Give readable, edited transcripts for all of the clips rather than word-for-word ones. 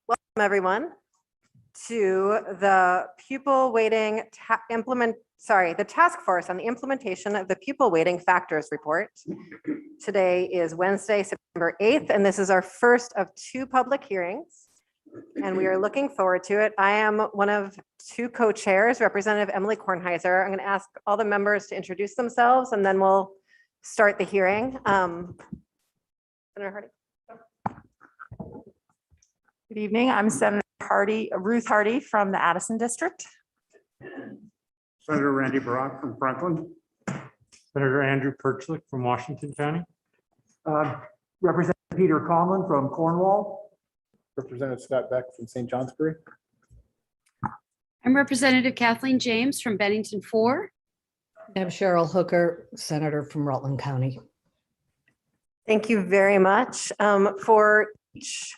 Welcome everyone to the pupil weighting the task force on the implementation of the pupil weighting factors report. Today is Wednesday, September 8th, and this is our first of two public hearings, and we are looking forward to it. I am one of two co-chairs, Representative Emily Kornheiser. I'm going to ask all the members to introduce themselves, and then we'll start the hearing. Senator Hardy. Good evening. I'm Senator Ruth Hardy from the Addison District. Senator Randy Brock from Franklin. Senator Andrew Perchlik from Washington County. Representative Peter Conlon from Cornwall. Representative Scott Beck from St. Johnsbury. I'm Representative Kathleen James from Bennington 4. I'm Cheryl Hooker, Senator from Rutland County. Thank you very much. For each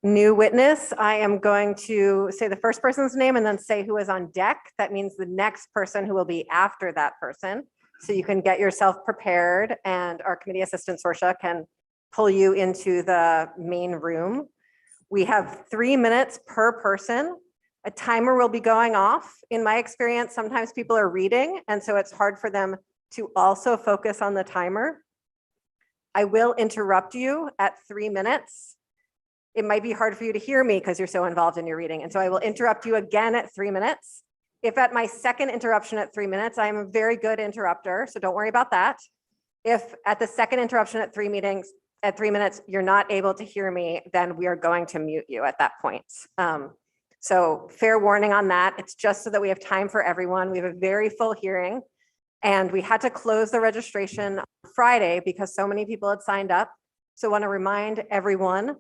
new witness, I am going to say the first person's name and then say who is on deck. That means the next person who will be after that person. So you can get yourself prepared, and our committee assistant Sorsha can pull you into the main room. We have 3 minutes per person. A timer will be going off. In my experience, sometimes people are reading, and so it's hard for them to also focus on the timer. I will interrupt you at 3 minutes. It might be hard for you to hear me because you're so involved in your reading. And so I will interrupt you again at 3 minutes. If at my second interruption at 3 minutes, I am a very good interrupter, so don't worry about that. If at the second interruption at 3 minutes, you're not able to hear me, then we are going to mute you at that point. So fair warning on that. It's just so that we have time for everyone. We have a very full hearing, and we had to close the registration on Friday because so many people had signed up. So I want to remind everyone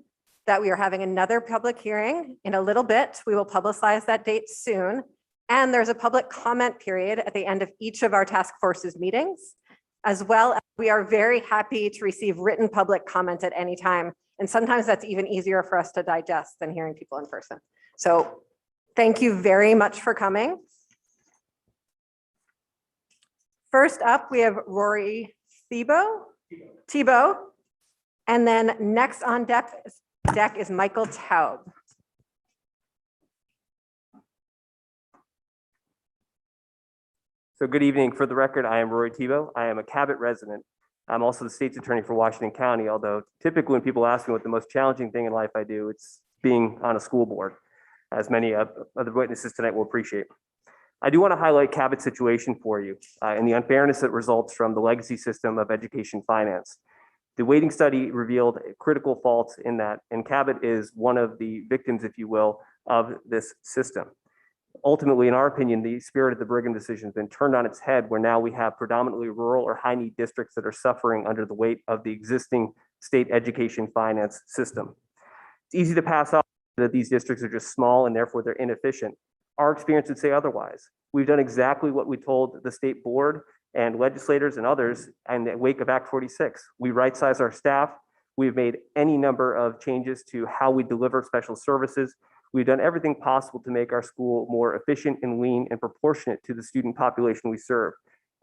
that we are having another public hearing in a little bit. We will publicize that date soon. And there's a public comment period at the end of each of our task forces meetings, as well as we are very happy to receive written public comment at any time. And sometimes that's even easier for us to digest than hearing people in person. So thank you very much for coming. First up, we have Rory Tebow. And then next on deck is Michael Taub. So good evening. For the record, I am Rory Tebow. I am a Cabot resident. I'm also the state's attorney for Washington County, although typically when people ask me what the most challenging thing in life I do, it's being on a school board, as many of the witnesses tonight will appreciate. I do want to highlight Cabot's situation for you and the unfairness that results from the legacy system of education finance. The weighting study revealed critical faults in that, and Cabot is one of the victims, if you will, of this system. Ultimately, in our opinion, the spirit of the Brigham decision has been turned on its head, where now we have predominantly rural or high-need districts that are suffering under the weight of the existing state education finance system. It's easy to pass off that these districts are just small and therefore they're inefficient. Our experience would say otherwise. We've done exactly what we told the state board and legislators and others in the wake of Act 46. We right-size our staff. We've made any number of changes to how we deliver special services. We've done everything possible to make our school more efficient and lean and proportionate to the student population we serve.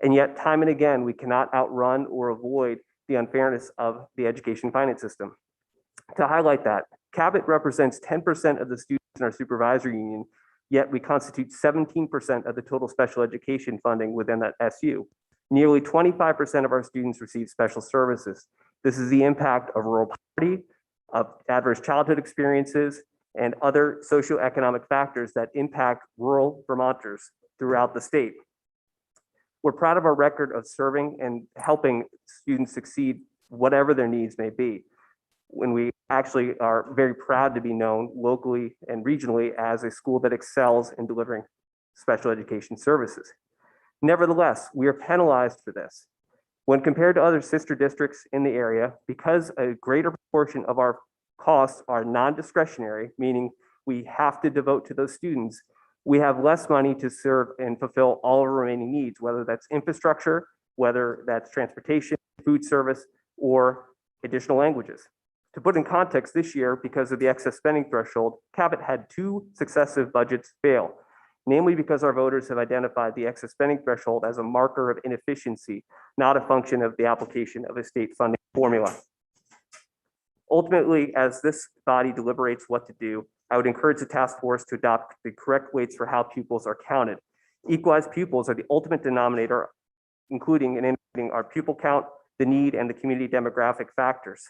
And yet, time and again, we cannot outrun or avoid the unfairness of the education finance system. To highlight that, Cabot represents 10% of the students in our supervisory union, yet we constitute 17% of the total special education funding within that SU. Nearly 25% of our students receive special services. This is the impact of rural poverty, of adverse childhood experiences, and other socioeconomic factors that impact rural Vermonters throughout the state. We're proud of our record of serving and helping students succeed, whatever their needs may be. When we actually are very proud to be known locally and regionally as a school that excels in delivering special education services. Nevertheless, we are penalized for this. When compared to other sister districts in the area, because a greater proportion of our costs are non-discretionary, meaning we have to devote to those students, we have less money to serve and fulfill all of our remaining needs, whether that's infrastructure, whether that's transportation, food service, or additional languages. To put in context, this year, because of the excess spending threshold, Cabot had 2 successive budgets fail, namely because our voters have identified the excess spending threshold as a marker of inefficiency, not a function of the application of a state funding formula. Ultimately, as this body deliberates what to do, I would encourage the task force to adopt the correct weights for how pupils are counted. Equalized pupils are the ultimate denominator, including and including our pupil count, the need, and the community demographic factors.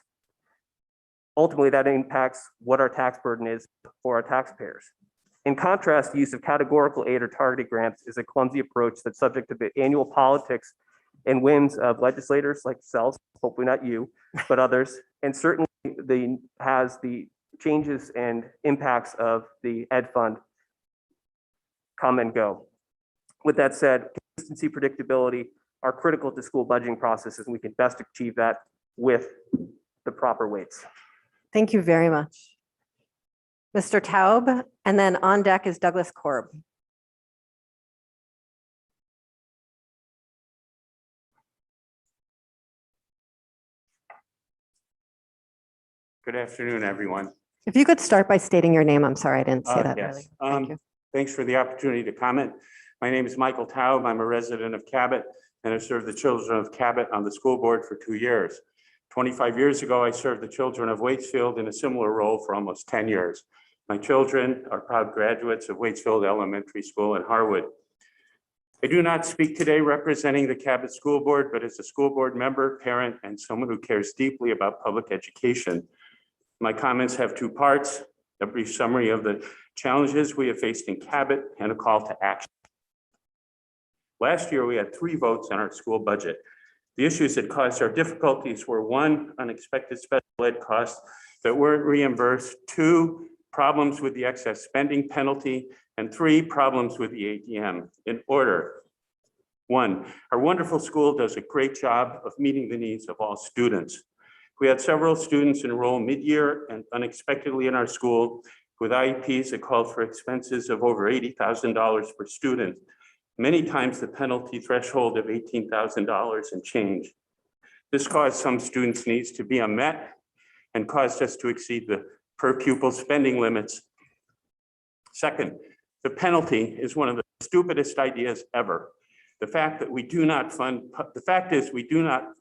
Ultimately, that impacts what our tax burden is for our taxpayers. In contrast, the use of categorical aid or targeted grants is a clumsy approach that's subject to the annual politics and whims of legislators like yourselves, hopefully not you, but others, and certainly has the changes and impacts of the ed fund come and go. With that said, consistency, predictability are critical to school budgeting processes, and we can best achieve that with the proper weights. Thank you very much. Mr. Taub, and then on deck is Douglas Cobb. Good afternoon, everyone. If you could start by stating your name. I'm sorry, I didn't say that Yes. earlier. Thank you. Thanks for the opportunity to comment. My name is Michael Taub. I'm a resident of Cabot, and I've served the children of Cabot on the school board for 2 years. 25 years ago, I served the children of Waitsfield in a similar role for almost 10 years. My children are proud graduates of Waitsfield Elementary School in Harwood. I do not speak today representing the Cabot School Board, but as a school board member, parent, and someone who cares deeply about public education. My comments have two parts: a brief summary of the challenges we have faced in Cabot and a call to action. Last year, we had 3 votes on our school budget. The issues that caused our difficulties were: 1, unexpected special ed costs that weren't reimbursed; 2, problems with the excess spending penalty; and 3, problems with the ADM. In order: 1, our wonderful school does a great job of meeting the needs of all students. We had several students enroll mid-year and unexpectedly in our school with IEPs that called for expenses of over $80,000 per student, many times the penalty threshold of $18,000 and change. This caused some students' needs to be unmet and caused us to exceed the per pupil spending limits. Second, the penalty is one of the stupidest ideas ever. The fact is we do not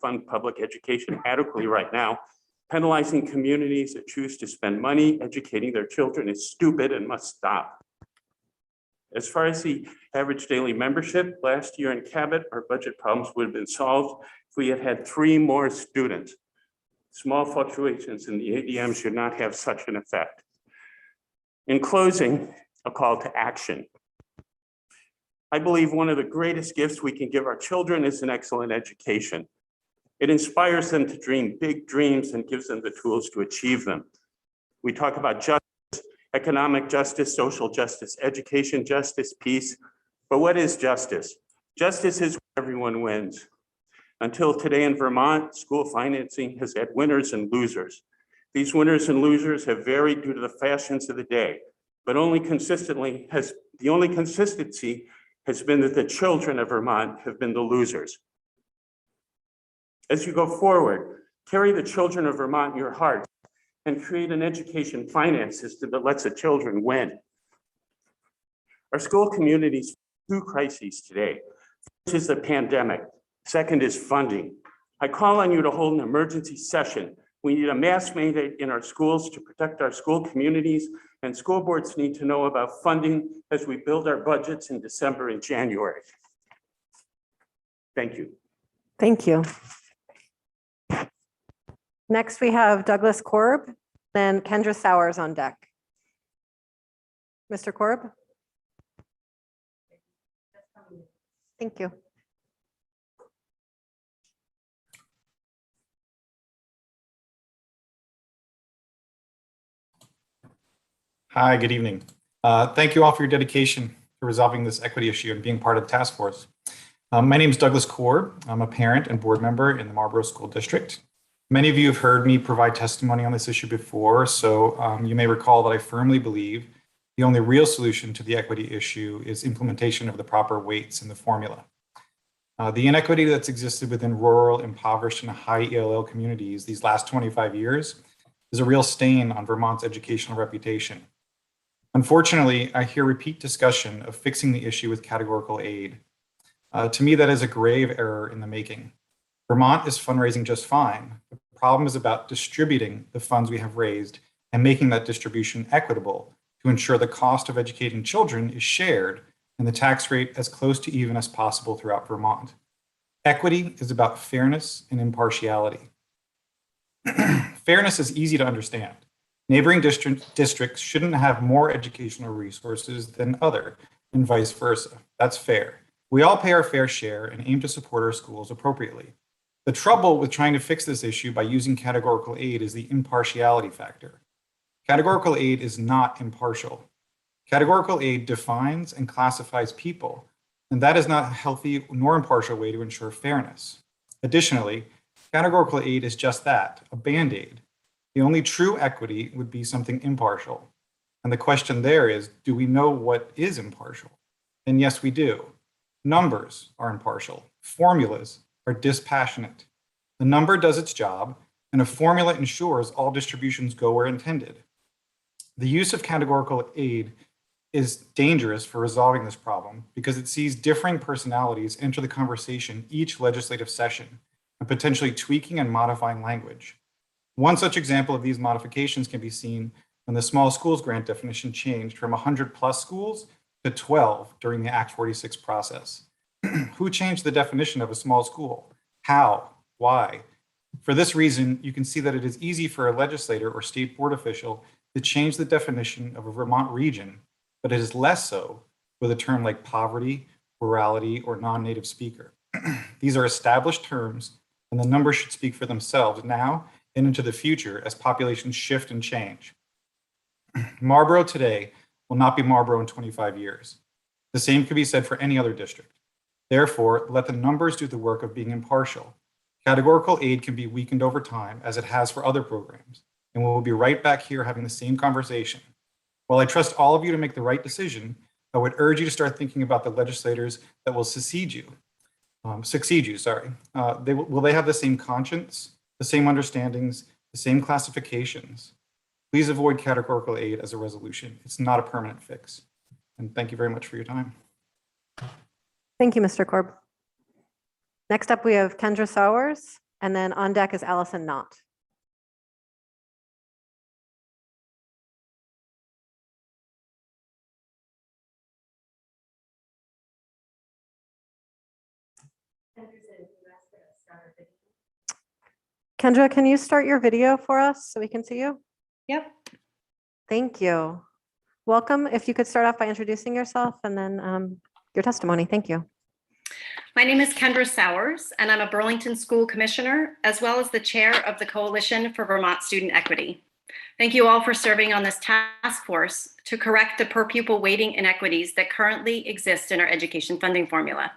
fund public education adequately right now. Penalizing communities that choose to spend money educating their children is stupid and must stop. As far as the average daily membership, last year in Cabot, our budget problems would have been solved if we had had 3 more students. Small fluctuations in the ADM should not have such an effect. In closing, a call to action. I believe one of the greatest gifts we can give our children is an excellent education. It inspires them to dream big dreams and gives them the tools to achieve them. We talk about justice, economic justice, social justice, education justice, peace. But what is justice? Justice is when everyone wins. Until today in Vermont, school financing has had winners and losers. These winners and losers have varied due to the fashions of the day, but the only consistency has been that the children of Vermont have been the losers. As you go forward, carry the children of Vermont in your heart and create an education finance system that lets the children win. Our school communities face 2 crises today. First is the pandemic. Second is funding. I call on you to hold an emergency session. We need a mass mandate in our schools to protect our school communities, and school boards need to know about funding as we build our budgets in December and January. Thank you. Thank you. Next, we have Douglas Cobb, then Kendra Sauers on deck. Mr. Cobb? Thank you. Hi, good evening. Thank you all for your dedication to resolving this equity issue and being part of the task force. My name is Douglas Cobb. I'm a parent and board member in the Marlborough School District. Many of you have heard me provide testimony on this issue before, so you may recall that I firmly believe the only real solution to the equity issue is implementation of the proper weights in the formula. The inequity that's existed within rural, impoverished, and high ELL communities these last 25 years is a real stain on Vermont's educational reputation. Unfortunately, I hear repeat discussion of fixing the issue with categorical aid. To me, that is a grave error in the making. Vermont is fundraising just fine. The problem is about distributing the funds we have raised and making that distribution equitable to ensure the cost of educating children is shared and the tax rate as close to even as possible throughout Vermont. Equity is about fairness and impartiality. Fairness is easy to understand. Neighboring districts shouldn't have more educational resources than other, and vice versa. That's fair. We all pay our fair share and aim to support our schools appropriately. The trouble with trying to fix this issue by using categorical aid is the impartiality factor. Categorical aid is not impartial. Categorical aid defines and classifies people, and that is not a healthy nor impartial way to ensure fairness. Additionally, categorical aid is just that, a Band-Aid. The only true equity would be something impartial. And the question there is, do we know what is impartial? And yes, we do. Numbers are impartial. Formulas are dispassionate. The number does its job, and a formula ensures all distributions go where intended. The use of categorical aid is dangerous for resolving this problem because it sees differing personalities enter the conversation each legislative session and potentially tweaking and modifying language. One such example of these modifications can be seen when the small schools grant definition changed from 100 plus schools to 12 during the Act 46 process. Who changed the definition of a small school? How? Why? For this reason, you can see that it is easy for a legislator or state board official to change the definition of a Vermont region, but it is less so with a term like poverty, rurality, or non-native speaker. These are established terms, and the numbers should speak for themselves now and into the future as populations shift and change. Marlboro today will not be Marlboro in 25 years. The same could be said for any other district. Therefore, let the numbers do the work of being impartial. Categorical aid can be weakened over time, as it has for other programs, and we'll be right back here having the same conversation. While I trust all of you to make the right decision, I would urge you to start thinking about the legislators that will succeed you. Will they have the same conscience, the same understandings, the same classifications? Please avoid categorical aid as a resolution. It's not a permanent fix. And thank you very much for your time. Thank you, Mr. Korb. Next up, we have Kendra Sauers, and then on deck is Allison Knott. Kendra, can you start your video for us so we can see you? Yep. Thank you. Welcome. If you could start off by introducing yourself and then your testimony. Thank you. My name is Kendra Sauers, and I'm a Burlington School Commissioner, as well as the chair of the Coalition for Vermont Student Equity. Thank you all for serving on this task force to correct the per pupil weighting inequities that currently exist in our education funding formula.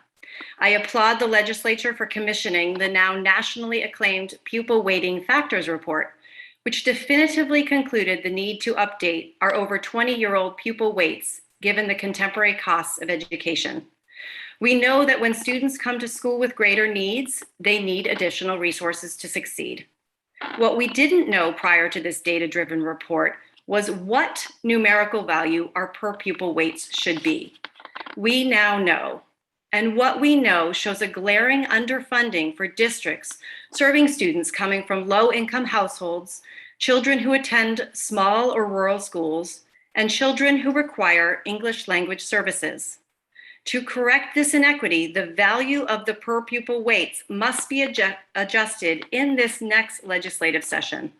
I applaud the legislature for commissioning the now nationally acclaimed Pupil Weighting Factors Report, which definitively concluded the need to update our over 20-year-old pupil weights given the contemporary costs of education. We know that when students come to school with greater needs, they need additional resources to succeed. What we didn't know prior to this data-driven report was what numerical value our per pupil weights should be. We now know. And what we know shows a glaring underfunding for districts serving students coming from low-income households, children who attend small or rural schools, and children who require English language services. To correct this inequity, the value of the per pupil weights must be adjusted in this next legislative session.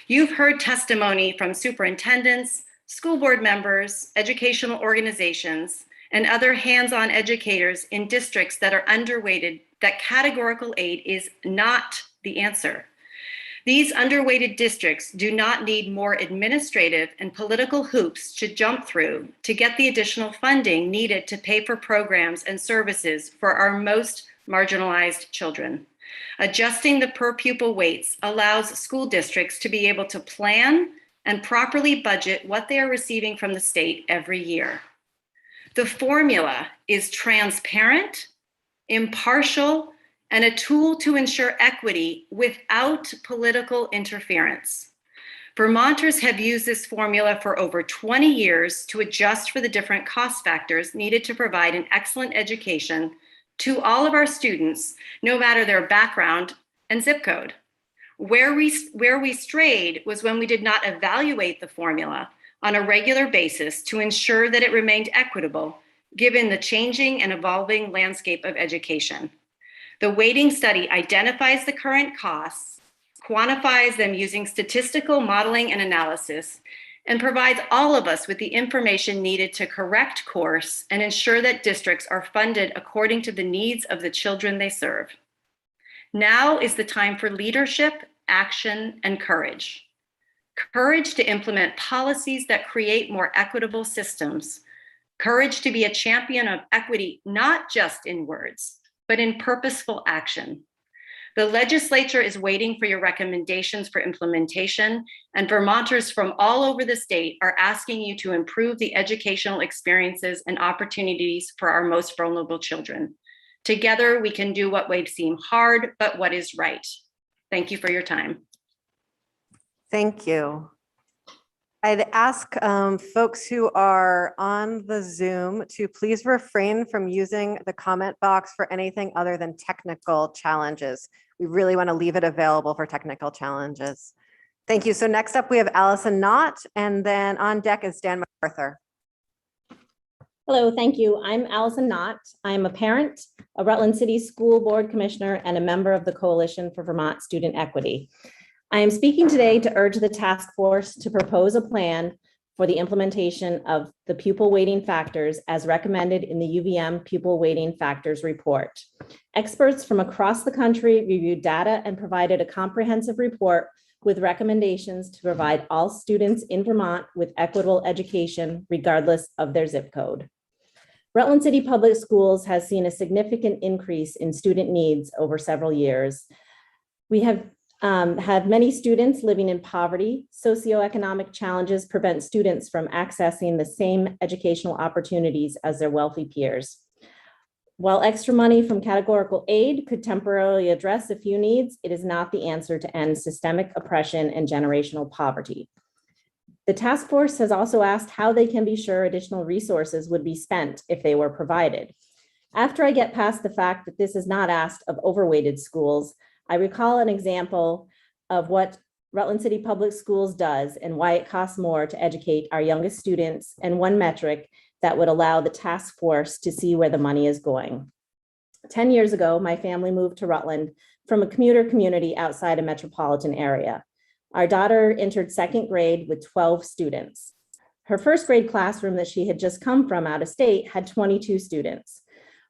You've heard testimony from superintendents, school board members, educational organizations, and other hands-on educators in districts that are underweighted that categorical aid is not the answer. These underweighted districts do not need more administrative and political hoops to jump through to get the additional funding needed to pay for programs and services for our most marginalized children. Adjusting the per pupil weights allows school districts to be able to plan and properly budget what they are receiving from the state every year. The formula is transparent, impartial, and a tool to ensure equity without political interference. Vermonters have used this formula for over 20 years to adjust for the different cost factors needed to provide an excellent education to all of our students, no matter their background and zip code. Where we strayed was when we did not evaluate the formula on a regular basis to ensure that it remained equitable, given the changing and evolving landscape of education. The weighting study identifies the current costs, quantifies them using statistical modeling and analysis, and provides all of us with the information needed to correct course and ensure that districts are funded according to the needs of the children they serve. Now is the time for leadership, action, and courage. Courage to implement policies that create more equitable systems. Courage to be a champion of equity, not just in words, but in purposeful action. The legislature is waiting for your recommendations for implementation, and Vermonters from all over the state are asking you to improve the educational experiences and opportunities for our most vulnerable children. Together, we can do what may seem hard, but what is right. Thank you for your time. Thank you. I'd ask folks who are on the Zoom to please refrain from using the comment box for anything other than technical challenges. We really want to leave it available for technical challenges. Thank you. So next up, we have Allison Knott, and then on deck is Dan MacArthur. Hello, thank you. I'm Allison Knott. I'm a parent, a Rutland City School Board Commissioner, and a member of the Coalition for Vermont Student Equity. I am speaking today to urge the task force to propose a plan for the implementation of the pupil weighting factors as recommended in the UVM Pupil Weighting Factors Report. Experts from across the country reviewed data and provided a comprehensive report with recommendations to provide all students in Vermont with equitable education regardless of their zip code. Rutland City Public Schools has seen a significant increase in student needs over several years. We have had many students living in poverty. Socioeconomic challenges prevent students from accessing the same educational opportunities as their wealthy peers. While extra money from categorical aid could temporarily address a few needs, it is not the answer to end systemic oppression and generational poverty. The task force has also asked how they can be sure additional resources would be spent if they were provided. After I get past the fact that this is not asked of overweighted schools, I recall an example of what Rutland City Public Schools does and why it costs more to educate our youngest students, and one metric that would allow the task force to see where the money is going. 10 years ago, my family moved to Rutland from a commuter community outside a metropolitan area. Our daughter entered second grade with 12 students. Her first grade classroom that she had just come from out of state had 22 students.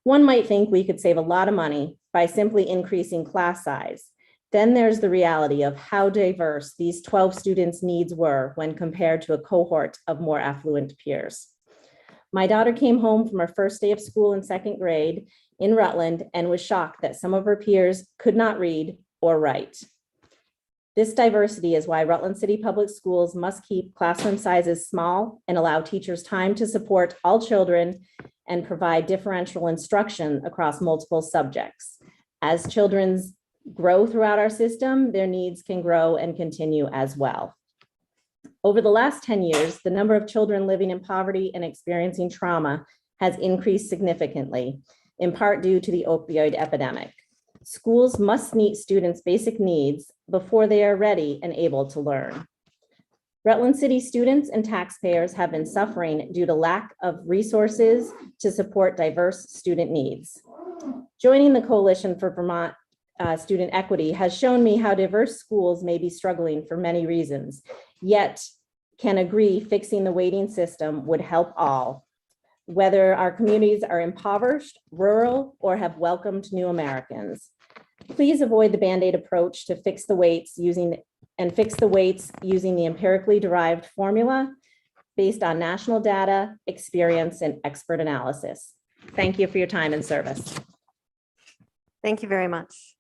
One might think we could save a lot of money by simply increasing class size. Then there's the reality of how diverse these 12 students' needs were when compared to a cohort of more affluent peers. My daughter came home from her first day of school in second grade in Rutland and was shocked that some of her peers could not read or write. This diversity is why Rutland City Public Schools must keep classroom sizes small and allow teachers time to support all children and provide differential instruction across multiple subjects. As children grow throughout our system, their needs can grow and continue as well. Over the last 10 years, the number of children living in poverty and experiencing trauma has increased significantly, in part due to the opioid epidemic. Schools must meet students' basic needs before they are ready and able to learn. Rutland City students and taxpayers have been suffering due to lack of resources to support diverse student needs. Joining the Coalition for Vermont Student Equity has shown me how diverse schools may be struggling for many reasons, yet can agree fixing the weighting system would help all, whether our communities are impoverished, rural, or have welcomed new Americans. Please avoid the Band-Aid approach to fix the weights using the empirically derived formula based on national data, experience, and expert analysis. Thank you for your time and service. Thank you very much.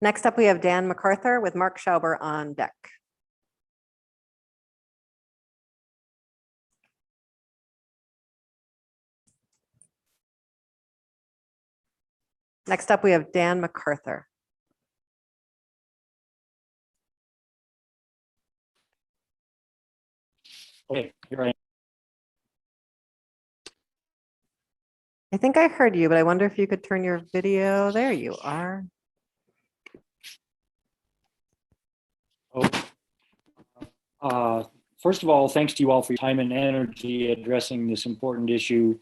Next up, we have Dan MacArthur with Mark Schauber on deck. Next up, we have Dan MacArthur. Okay, here I am. I think I heard you, but I wonder if you could turn your video. There you are. First of all, thanks to you all for your time and energy addressing this important issue.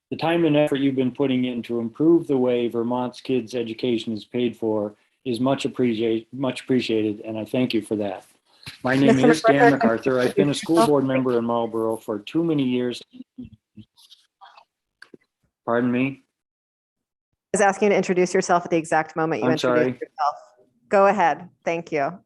The time and effort you've been putting in to improve the way Vermont's kids' education is paid for is much appreciated, and I thank you for that. My name is Dan MacArthur. I've been a school board member in Marlboro for too many years. Pardon me? I was asking you to introduce yourself at the exact moment you I'm introduced sorry. yourself. Go ahead. Thank you.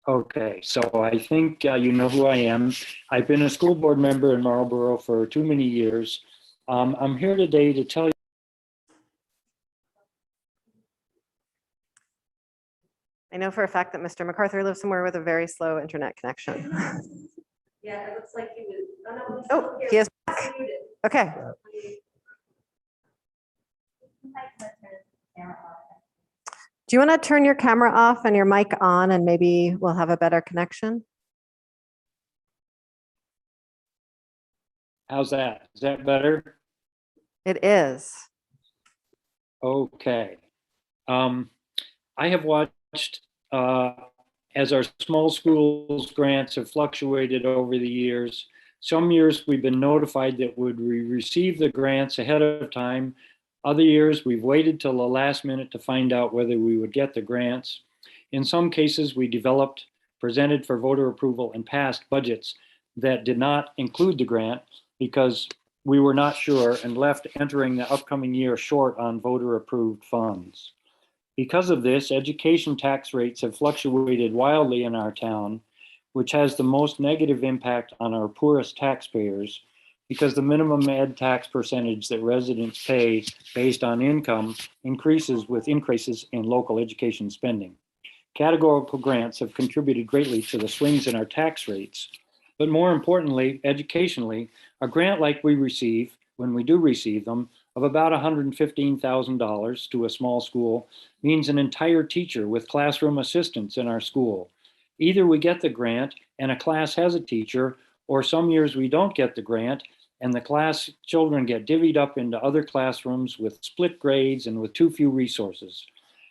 Okay, so I think you know who I am. I've been a school board member in Marlboro for too many years. I'm here today to tell you. I know for a fact that Mr. MacArthur lives somewhere with a very slow internet connection. Yeah, it looks like he was. Oh, he is back. Okay. Do you want to turn your camera off and your mic on, and maybe we'll have a better connection? How's that? Is that better? It is. Okay. I have watched as our small schools grants have fluctuated over the years. Some years we've been notified that we receive the grants ahead of time. Other years we've waited till the last minute to find out whether we would get the grants. In some cases we developed, presented for voter approval and passed budgets that did not include the grant because we were not sure and left entering the upcoming year short on voter approved funds. Because of this, education tax rates have fluctuated wildly in our town, which has the most negative impact on our poorest taxpayers because the minimum ed tax percentage that residents pay based on income increases with increases in local education spending. Categorical grants have contributed greatly to the swings in our tax rates, but more importantly, educationally, a grant like we receive, when we do receive them, of about $115,000 to a small school means an entire teacher with classroom assistants in our school. Either we get the grant and a class has a teacher, or some years we don't get the grant and the class children get divvied up into other classrooms with split grades and with too few resources.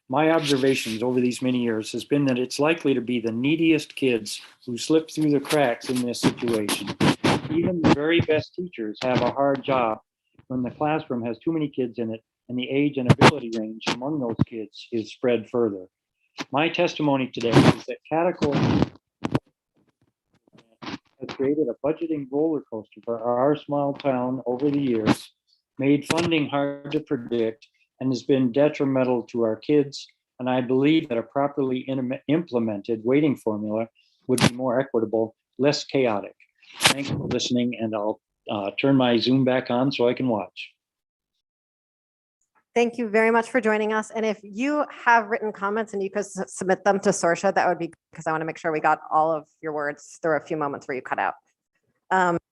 My observations over these many years has been that it's likely to be the neediest kids who slip through the cracks in this situation. Even the very best teachers have a hard job when the classroom has too many kids in it and the age and ability range among those kids is spread further. My testimony today is that categorical has created a budgeting roller coaster for our small town over the years, made funding hard to predict, and has been detrimental to our kids. And I believe that a properly implemented weighting formula would be more equitable, less chaotic. Thanks for listening, and I'll turn my Zoom back on so I can watch. Thank you very much for joining us. And if you have written comments and you could submit them to Sorsha, that would be, because I want to make sure we got all of your words. There were a few moments where you cut out.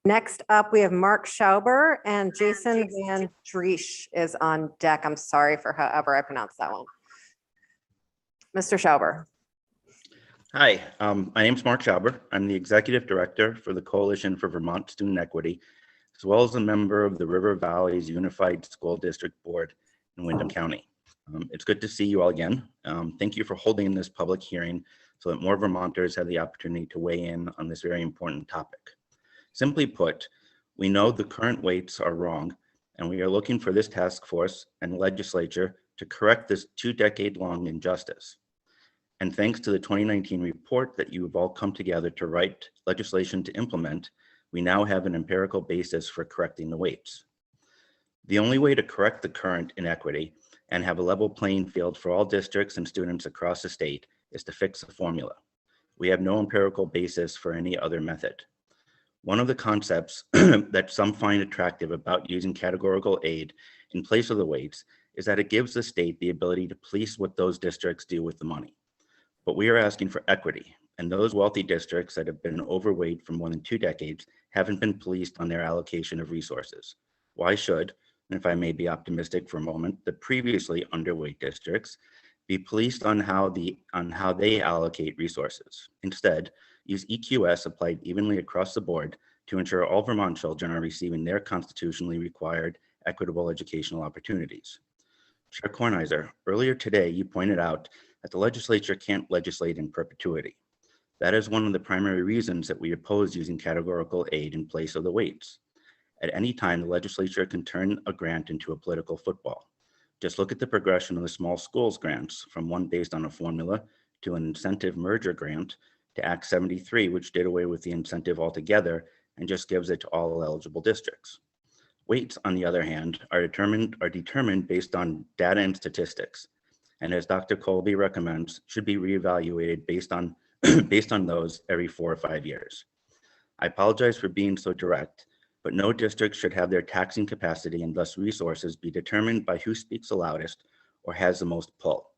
Next up, we have Mark Schauber and Jason Van Driesch is on deck. I'm sorry for however I pronounced that one. Mr. Schauber. Hi, my name is Mark Schauber. I'm the Executive Director for the Coalition for Vermont Student Equity, as well as a member of the River Valleys Unified School District Board in Windham County. It's good to see you all again. Thank you for holding this public hearing so that more Vermonters have the opportunity to weigh in on this very important topic. Simply put, we know the current weights are wrong, and we are looking for this task force and legislature to correct this 2-decade-long injustice. And thanks to the 2019 report that you have all come together to write legislation to implement, we now have an empirical basis for correcting the weights. The only way to correct the current inequity and have a level playing field for all districts and students across the state is to fix the formula. We have no empirical basis for any other method. One of the concepts that some find attractive about using categorical aid in place of the weights is that it gives the state the ability to police what those districts do with the money. But we are asking for equity, and those wealthy districts that have been overweight for more than 2 decades haven't been policed on their allocation of resources. Why should, and if I may be optimistic for a moment, the previously underweight districts be policed on how they allocate resources? Instead, use EQS applied evenly across the board to ensure all Vermont children are receiving their constitutionally required equitable educational opportunities. Chair Kornheiser, earlier today, you pointed out that the legislature can't legislate in perpetuity. That is one of the primary reasons that we oppose using categorical aid in place of the weights. At any time, the legislature can turn a grant into a political football. Just look at the progression of the small schools grants from one based on a formula to an incentive merger grant to Act 73, which did away with the incentive altogether and just gives it to all eligible districts. Weights, on the other hand, are determined based on data and statistics, and as Dr. Colby recommends, should be reevaluated based on those every 4 or 5 years. I apologize for being so direct, but no district should have their taxing capacity and thus resources be determined by who speaks the loudest or has the most pull.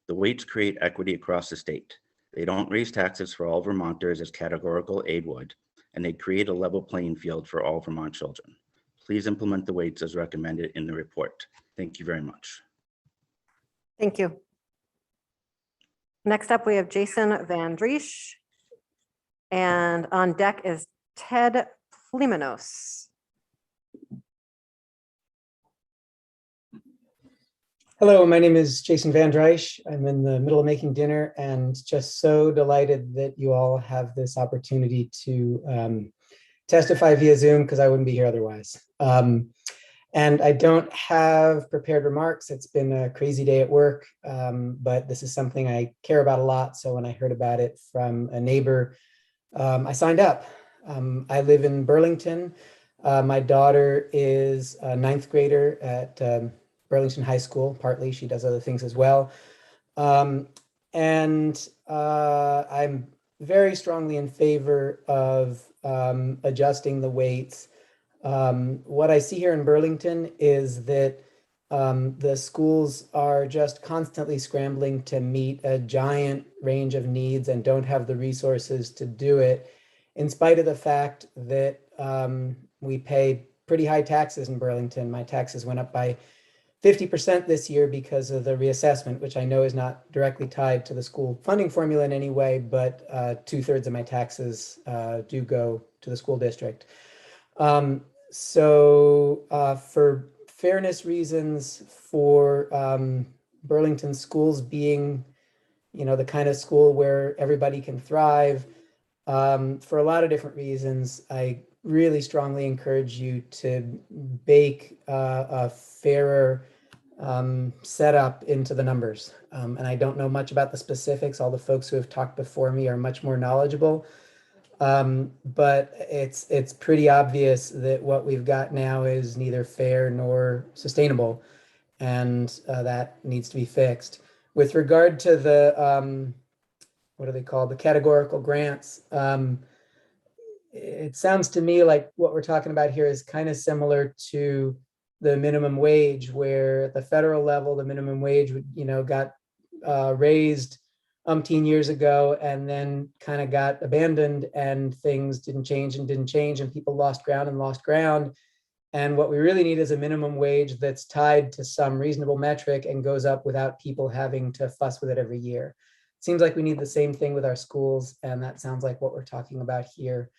The weights create equity across the state. They don't raise taxes for all Vermonters as categorical aid would, and they create a level playing field for all Vermont children. Please implement the weights as recommended in the report. Thank you very much. Thank you. Next up, we have Jason Van Driesch. And on deck is Ted Flimanos. Hello, my name is Jason Van Driesch. I'm in the middle of making dinner and just so delighted that you all have this opportunity to testify via Zoom because I wouldn't be here otherwise. And I don't have prepared remarks. It's been a crazy day at work, but this is something I care about a lot. So when I heard about it from a neighbor, I signed up. I live in Burlington. My daughter is a 9th grader at Burlington High School. Partly, she does other things as well. And I'm very strongly in favor of adjusting the weights. What I see here in Burlington is that the schools are just constantly scrambling to meet a giant range of needs and don't have the resources to do it, in spite of the fact that we pay pretty high taxes in Burlington. My taxes went up by 50% this year because of the reassessment, which I know is not directly tied to the school funding formula in any way, but 2/3 of my taxes do go to the school district. So for fairness reasons, for Burlington schools being, the kind of school where everybody can thrive, for a lot of different reasons, I really strongly encourage you to bake a fairer setup into the numbers. And I don't know much about the specifics. All the folks who have talked before me are much more knowledgeable. But it's pretty obvious that what we've got now is neither fair nor sustainable, and that needs to be fixed. With regard to the, what are they called? The categorical grants. It sounds to me like what we're talking about here is kind of similar to the minimum wage, where at the federal level, the minimum wage, got raised umpteen years ago and then kind of got abandoned, and things didn't change, and people lost ground. And what we really need is a minimum wage that's tied to some reasonable metric and goes up without people having to fuss with it every year. It seems like we need the same thing with our schools, and that sounds like what we're talking about here.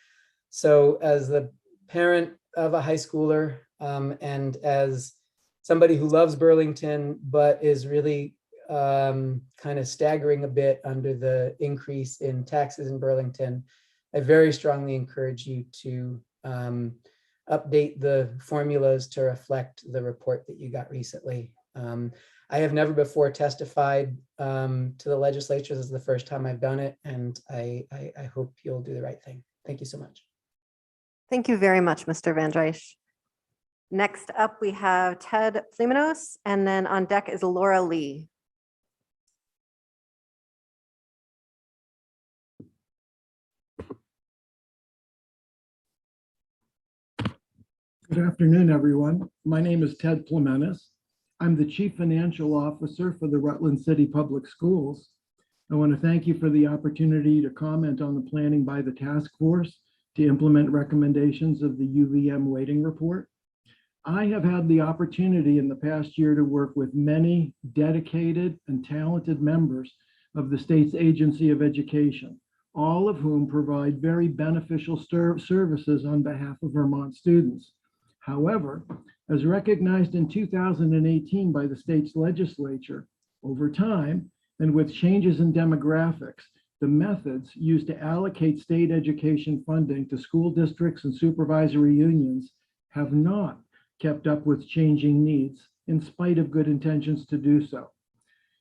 So as the parent of a high schooler, and as somebody who loves Burlington, but is really kind of staggering a bit under the increase in taxes in Burlington, I very strongly encourage you to update the formulas to reflect the report that you got recently. I have never before testified to the legislature. This is the first time I've done it, and I hope you'll do the right thing. Thank you so much. Thank you very much, Mr. Van Driesch. Next up, we have Ted Flimanos, and then on deck is Laura Lee. Good afternoon, everyone. My name is Ted Flimanos. I'm the Chief Financial Officer for the Rutland City Public Schools. I want to thank you for the opportunity to comment on the planning by the task force to implement recommendations of the UVM weighting report. I have had the opportunity in the past year to work with many dedicated and talented members of the state's Agency of Education, all of whom provide very beneficial services on behalf of Vermont students. However, As recognized in 2018 by the state's legislature, over time, and with changes in demographics, the methods used to allocate state education funding to school districts and supervisory unions have not kept up with changing needs, in spite of good intentions to do so.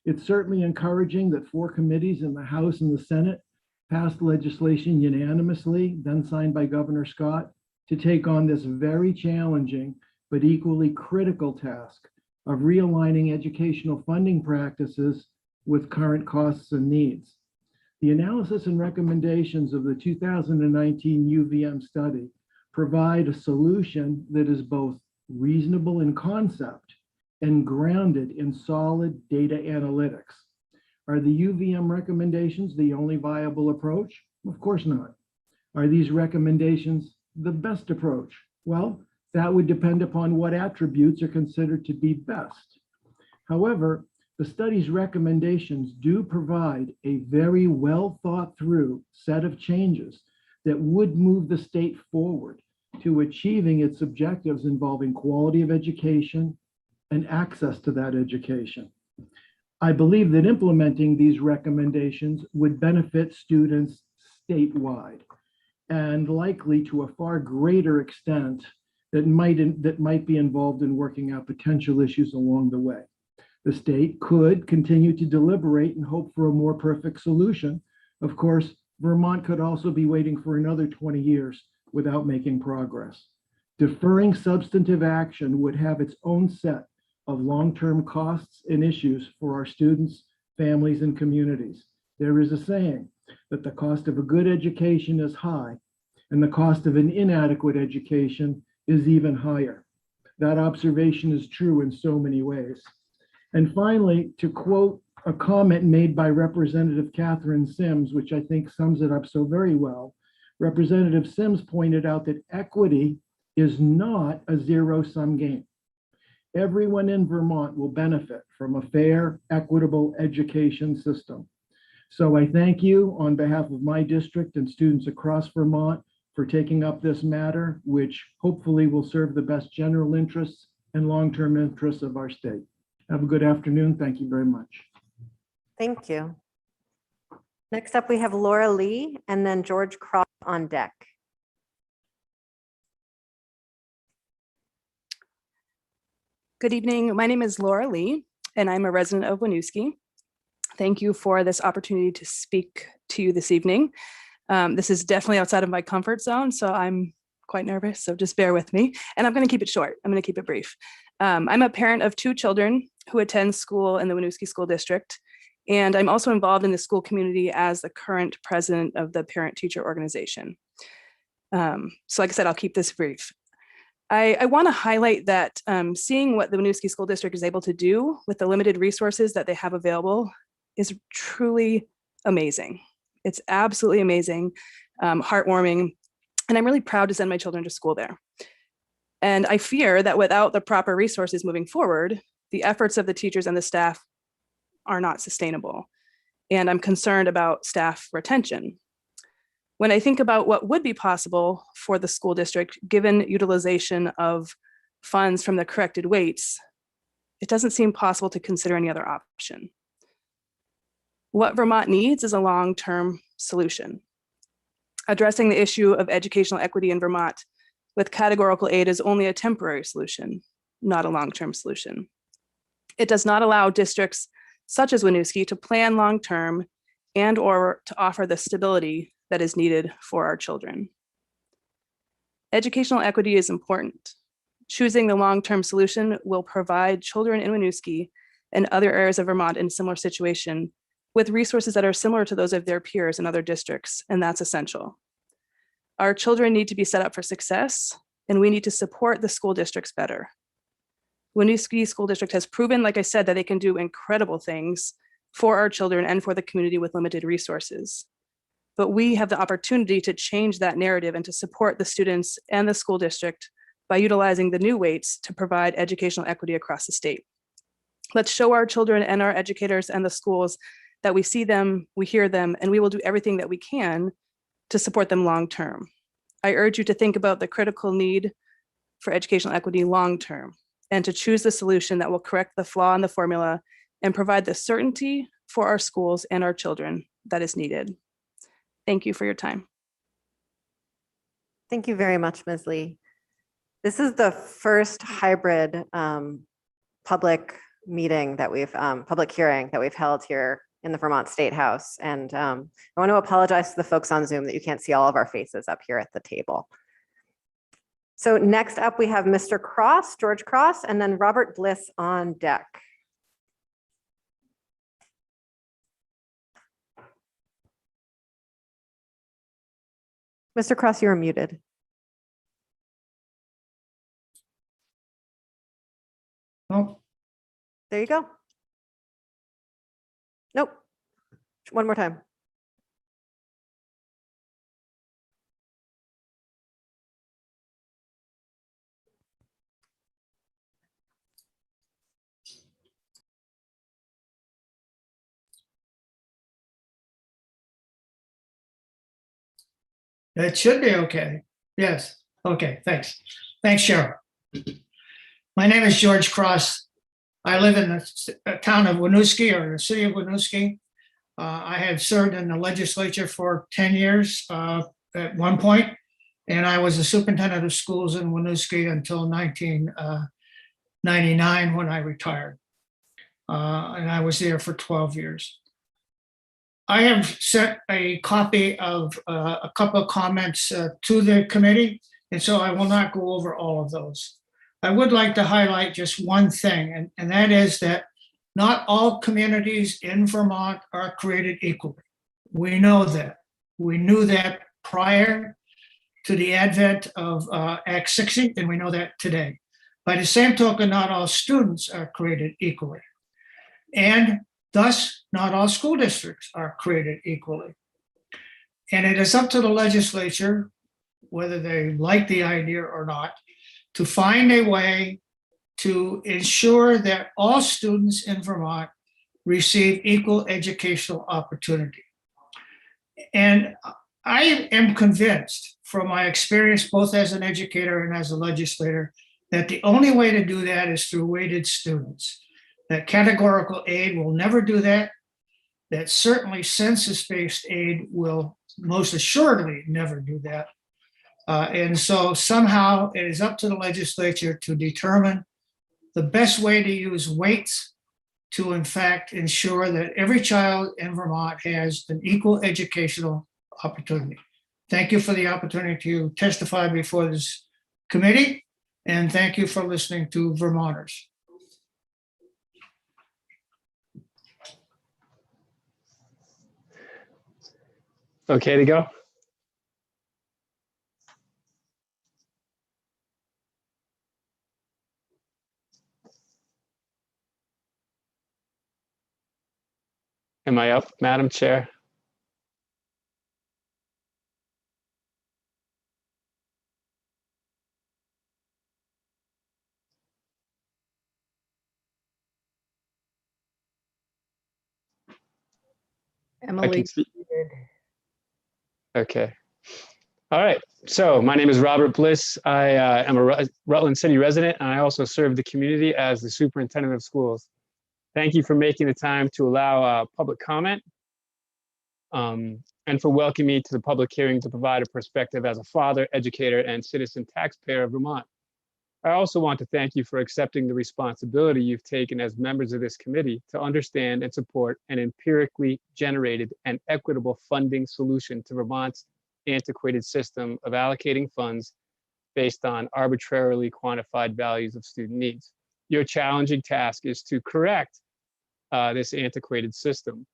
It's certainly encouraging that 4 committees in the House and the Senate passed legislation unanimously, then signed by Governor Scott, to take on this very challenging but equally critical task of realigning educational funding practices with current costs and needs. The analysis and recommendations of the 2019 UVM study provide a solution that is both reasonable in concept and grounded in solid data analytics. Are the UVM recommendations the only viable approach? Of course not. Are these recommendations the best approach? Well, that would depend upon what attributes are considered to be best. However, the study's recommendations do provide a very well thought through set of changes that would move the state forward to achieving its objectives involving quality of education and access to that education. I believe that implementing these recommendations would benefit students statewide and likely to a far greater extent that might be involved in working out potential issues along the way. The state could continue to deliberate and hope for a more perfect solution. Of course, Vermont could also be waiting for another 20 years without making progress. Deferring substantive action would have its own set of long-term costs and issues for our students, families, and communities. There is a saying that the cost of a good education is high, and the cost of an inadequate education is even higher. That observation is true in so many ways. And finally, to quote a comment made by Representative Catherine Sims, which I think sums it up so very well, Representative Sims pointed out that equity is not a zero-sum game. Everyone in Vermont will benefit from a fair, equitable education system. So I thank you on behalf of my district and students across Vermont for taking up this matter, which hopefully will serve the best general interests and long-term interests of our state. Have a good afternoon. Thank you very much. Thank you. Next up, we have Laura Lee and then George Cross on deck. Good evening. My name is Laura Lee, and I'm a resident of Winooski. Thank you for this opportunity to speak to you this evening. This is definitely outside of my comfort zone, so I'm quite nervous, so just bear with me. And I'm going to keep it short. I'm going to keep it brief. I'm a parent of 2 children who attend school in the Winooski School District, and I'm also involved in the school community as the current president of the parent-teacher organization. So like I said, I'll keep this brief. I want to highlight that seeing what the Winooski School District is able to do with the limited resources that they have available is truly amazing. It's absolutely amazing, heartwarming, and I'm really proud to send my children to school there. And I fear that without the proper resources moving forward, the efforts of the teachers and the staff are not sustainable. And I'm concerned about staff retention. When I think about what would be possible for the school district, given utilization of funds from the corrected weights, it doesn't seem possible to consider any other option. What Vermont needs is a long-term solution. Addressing the issue of educational equity in Vermont with categorical aid is only a temporary solution, not a long-term solution. It does not allow districts such as Winooski to plan long-term and or to offer the stability that is needed for our children. Educational equity is important. Choosing the long-term solution will provide children in Winooski and other areas of Vermont in a similar situation with resources that are similar to those of their peers in other districts, and that's essential. Our children need to be set up for success, and we need to support the school districts better. Winooski School District has proven, like I said, that they can do incredible things for our children and for the community with limited resources. But we have the opportunity to change that narrative and to support the students and the school district by utilizing the new weights to provide educational equity across the state. Let's show our children and our educators and the schools that we see them, we hear them, and we will do everything that we can to support them long term. I urge you to think about the critical need for educational equity long-term, and to choose the solution that will correct the flaw in the formula and provide the certainty for our schools and our children that is needed. Thank you for your time. Thank you very much, Ms. Lee. This is the first hybrid public meeting that public hearing that we've held here in the Vermont State House. And I want to apologize to the folks on Zoom that you can't see all of our faces up here at the table. So next up, we have Mr. Cross, George Cross, and then Robert Bliss on deck. Mr. Cross, you are muted. Oh, There you go. Nope. One more time. it should be okay. Yes. Okay, thanks. Thanks, Cheryl. My name is George Cross. I live in the town of Winooski, or the city of Winooski. I had served in the legislature for 10 years at one point, and I was the superintendent of schools in Winooski until 1999 when I retired. And I was there for 12 years. I have sent a copy of a couple of comments to the committee, and so I will not go over all of those. I would like to highlight just one thing, and that is that not all communities in Vermont are created equally. We know that. We knew that prior to the advent of Act 60, and we know that today. By the same token, not all students are created equally. And thus, not all school districts are created equally. And it is up to the legislature, whether they like the idea or not, to find a way to ensure that all students in Vermont receive equal educational opportunity. And I am convinced from my experience, both as an educator and as a legislator, that the only way to do that is through weighted students. That categorical aid will never do that. That certainly census-based aid will most assuredly never do that. And so somehow it is up to the legislature to determine the best way to use weights to in fact ensure that every child in Vermont has an equal educational opportunity. Thank you for the opportunity to testify before this committee, and thank you for listening to Vermonters. Okay to go? Am I up, Madam Chair? Emily. Okay. All right. So my name is Robert Bliss. I am a Rutland City resident, and I also serve the community as the superintendent of schools. Thank you for making the time to allow public comment and for welcoming me to the public hearing to provide a perspective as a father, educator, and citizen taxpayer of Vermont. I also want to thank you for accepting the responsibility you've taken as members of this committee to understand and support an empirically generated and equitable funding solution to Vermont's antiquated system of allocating funds based on arbitrarily quantified values of student needs. Your challenging task is to correct this antiquated system.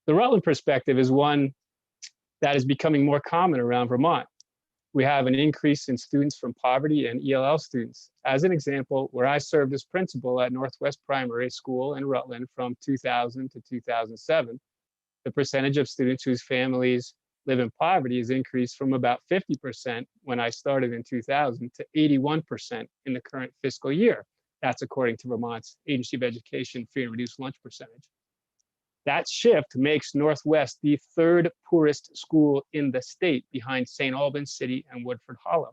The Rutland perspective is one that is becoming more common around Vermont. We have an increase in students from poverty and ELL students. As an example, where I served as principal at Northwest Primary School in Rutland from 2000 to 2007, the percentage of students whose families live in poverty has increased from about 50% when I started in 2000 to 81% in the current fiscal year. That's according to Vermont's Agency of Education Free and Reduced Lunch Percentage. That shift makes Northwest the third poorest school in the state behind St. Albans City and Woodford Hollow.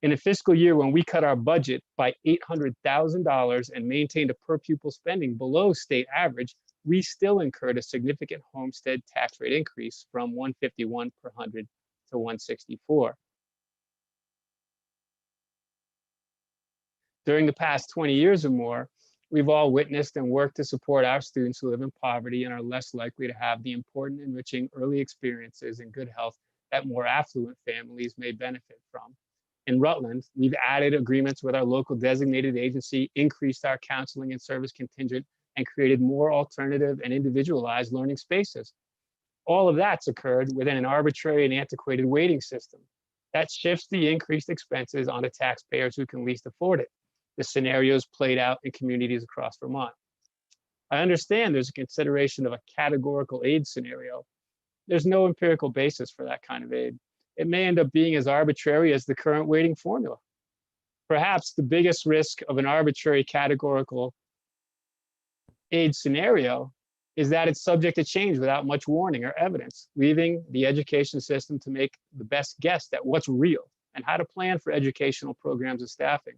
In a fiscal year when we cut our budget by $800,000 and maintained a per pupil spending below state average, we still incurred a significant homestead tax rate increase from 151 per 100 to 164. During the past 20 years or more, we've all witnessed and worked to support our students who live in poverty and are less likely to have the important enriching early experiences and good health that more affluent families may benefit from. In Rutland, we've added agreements with our local designated agency, increased our counseling and service contingent, and created more alternative and individualized learning spaces. All of that's occurred within an arbitrary and antiquated weighting system. That shifts the increased expenses onto taxpayers who can least afford it. The scenarios played out in communities across Vermont. I understand there's a consideration of a categorical aid scenario. There's no empirical basis for that kind of aid. It may end up being as arbitrary as the current weighting formula. Perhaps the biggest risk of an arbitrary categorical aid scenario is that it's subject to change without much warning or evidence, leaving the education system to make the best guess at what's real and how to plan for educational programs and staffing.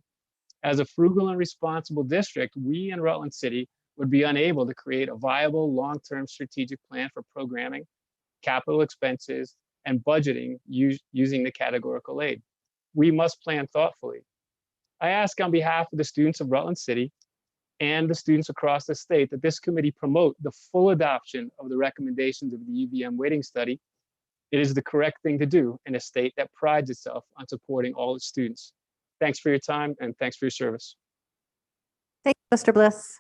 As a frugal and responsible district, we in Rutland City would be unable to create a viable long-term strategic plan for programming, capital expenses, and budgeting using the categorical aid. We must plan thoughtfully. I ask on behalf of the students of Rutland City and the students across the state that this committee promote the full adoption of the recommendations of the UVM weighting study. It is the correct thing to do in a state that prides itself on supporting all its students. Thanks for your time and thanks for your service. Thank you, Mr. Bliss.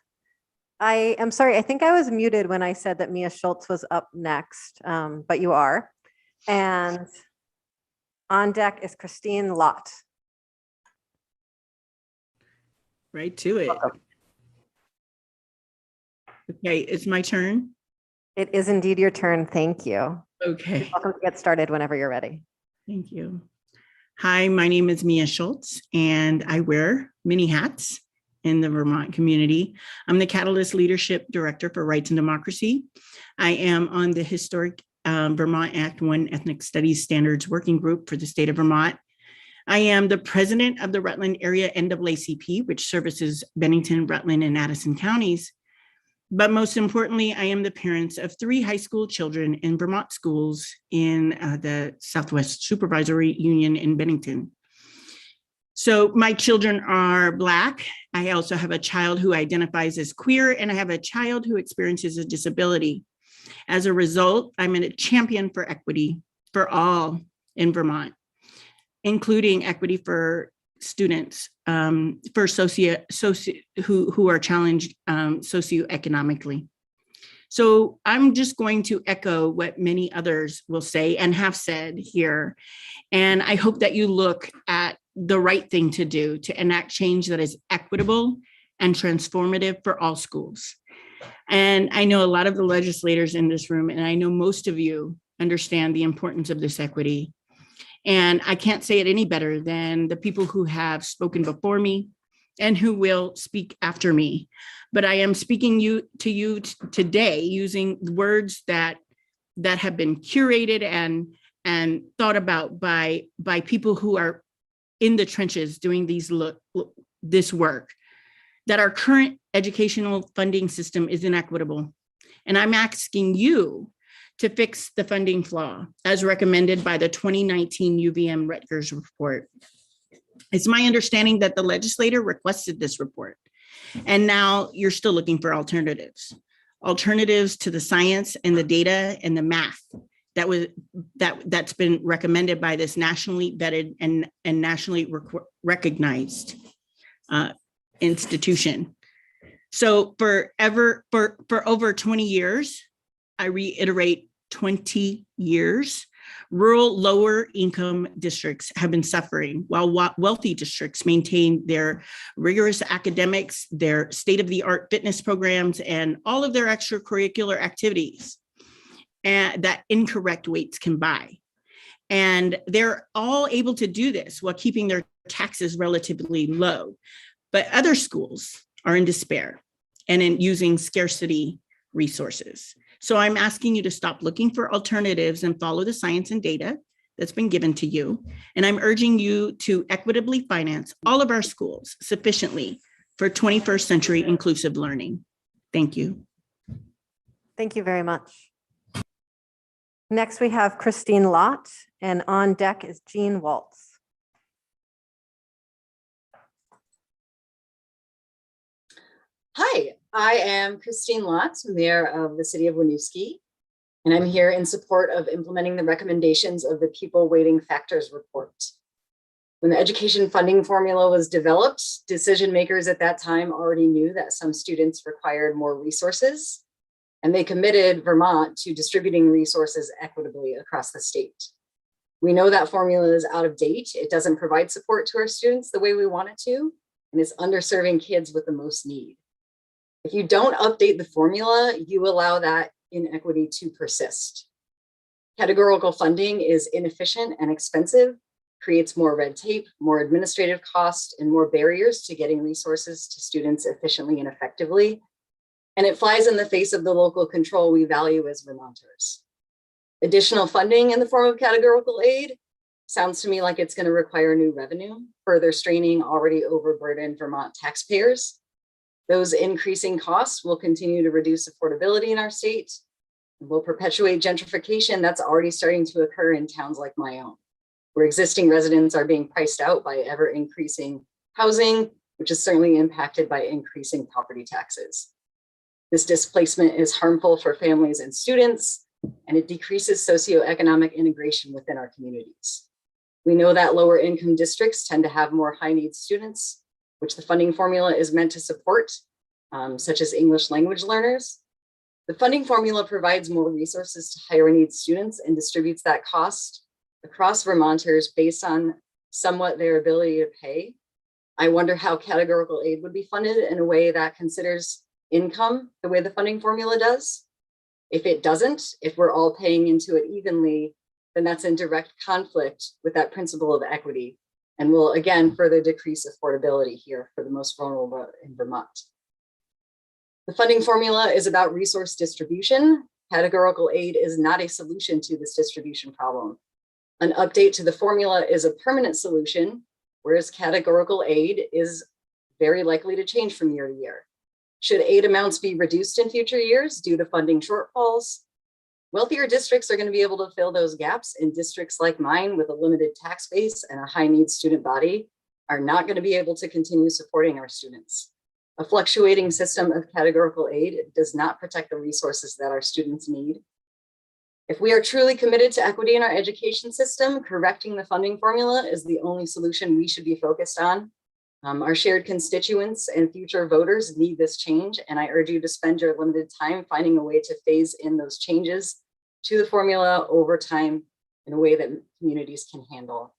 I am sorry, I think I was muted when I said that Mia Shultz was up next, but you are. And on deck is Christine Lott. Right to it. Okay, it's my turn. It is indeed your turn. Thank you. Okay. You're welcome to get started whenever you're ready. Thank you. Hi, my name is Mia Shultz, and I wear many hats in the Vermont community. I'm the Catalyst Leadership Director for Rights and Democracy. I am on the historic Vermont Act 1 Ethnic Studies Standards Working Group for the state of Vermont. I am the president of the Rutland Area NAACP, which services Bennington, Rutland, and Addison counties. But most importantly, I am the parents of 3 high school children in Vermont schools in the Southwest Supervisory Union in Bennington. So my children are Black. I also have a child who identifies as queer, and I have a child who experiences a disability. As a result, I'm a champion for equity for all in Vermont, including equity for students for who are challenged socioeconomically. So I'm just going to echo what many others will say and have said here. And I hope that you look at the right thing to do to enact change that is equitable and transformative for all schools. And I know a lot of the legislators in this room, and I know most of you understand the importance of this equity. And I can't say it any better than the people who have spoken before me and who will speak after me. But I am speaking to you today using words that have been curated and thought about by people who are in the trenches doing this work, that our current educational funding system is inequitable. And I'm asking you to fix the funding flaw as recommended by the 2019 UVM Rutgers report. It's my understanding that the legislator requested this report, and now you're still looking for alternatives to the science and the data and the math that's been recommended by this nationally vetted and nationally recognized institution. So for over 20 years, I reiterate 20 years, rural lower income districts have been suffering while wealthy districts maintain their rigorous academics, their state-of-the-art fitness programs, and all of their extracurricular activities that incorrect weights can buy. And they're all able to do this while keeping their taxes relatively low. But other schools are in despair and in using scarcity resources. So I'm asking you to stop looking for alternatives and follow the science and data that's been given to you, and I'm urging you to equitably finance all of our schools sufficiently for 21st century inclusive learning. Thank you. Thank you very much. Next, we have Christine Lott, and on deck is Jeannie Waltz. Hi, I am Christine Lott, Mayor of the City of Winooski, and I'm here in support of implementing the recommendations of the Pupil Weighting Factors Report. When the education funding formula was developed, decision makers at that time already knew that some students required more resources, and they committed Vermont to distributing resources equitably across the state. We know that formula is out of date. It doesn't provide support to our students the way we want it to, and it's underserving kids with the most need. If you don't update the formula, you allow that inequity to persist. Categorical funding is inefficient and expensive, creates more red tape, more administrative costs, and more barriers to getting resources to students efficiently and effectively. And it flies in the face of the local control we value as Vermonters. Additional funding in the form of categorical aid sounds to me like it's going to require new revenue, further straining already overburdened Vermont taxpayers. Those increasing costs will continue to reduce affordability in our state, will perpetuate gentrification that's already starting to occur in towns like my own, where existing residents are being priced out by ever increasing housing, which is certainly impacted by increasing property taxes. This displacement is harmful for families and students, and it decreases socioeconomic integration within our communities. We know that lower income districts tend to have more high needs students, which the funding formula is meant to support, such as English language learners. The funding formula provides more resources to higher needs students and distributes that cost across Vermonters based on somewhat their ability to pay. I wonder how categorical aid would be funded in a way that considers income the way the funding formula does. If it doesn't, if we're all paying into it evenly, then that's in direct conflict with that principle of equity, and will again further decrease affordability here for the most vulnerable in Vermont. The funding formula is about resource distribution. Categorical aid is not a solution to this distribution problem. An update to the formula is a permanent solution, whereas categorical aid is very likely to change from year to year. Should aid amounts be reduced in future years due to funding shortfalls, wealthier districts are going to be able to fill those gaps, and districts like mine with a limited tax base and a high needs student body are not going to be able to continue supporting our students. A fluctuating system of categorical aid does not protect the resources that our students need. If we are truly committed to equity in our education system, correcting the funding formula is the only solution we should be focused on. Our shared constituents and future voters need this change, and I urge you to spend your limited time finding a way to phase in those changes to the formula over time in a way that communities can handle.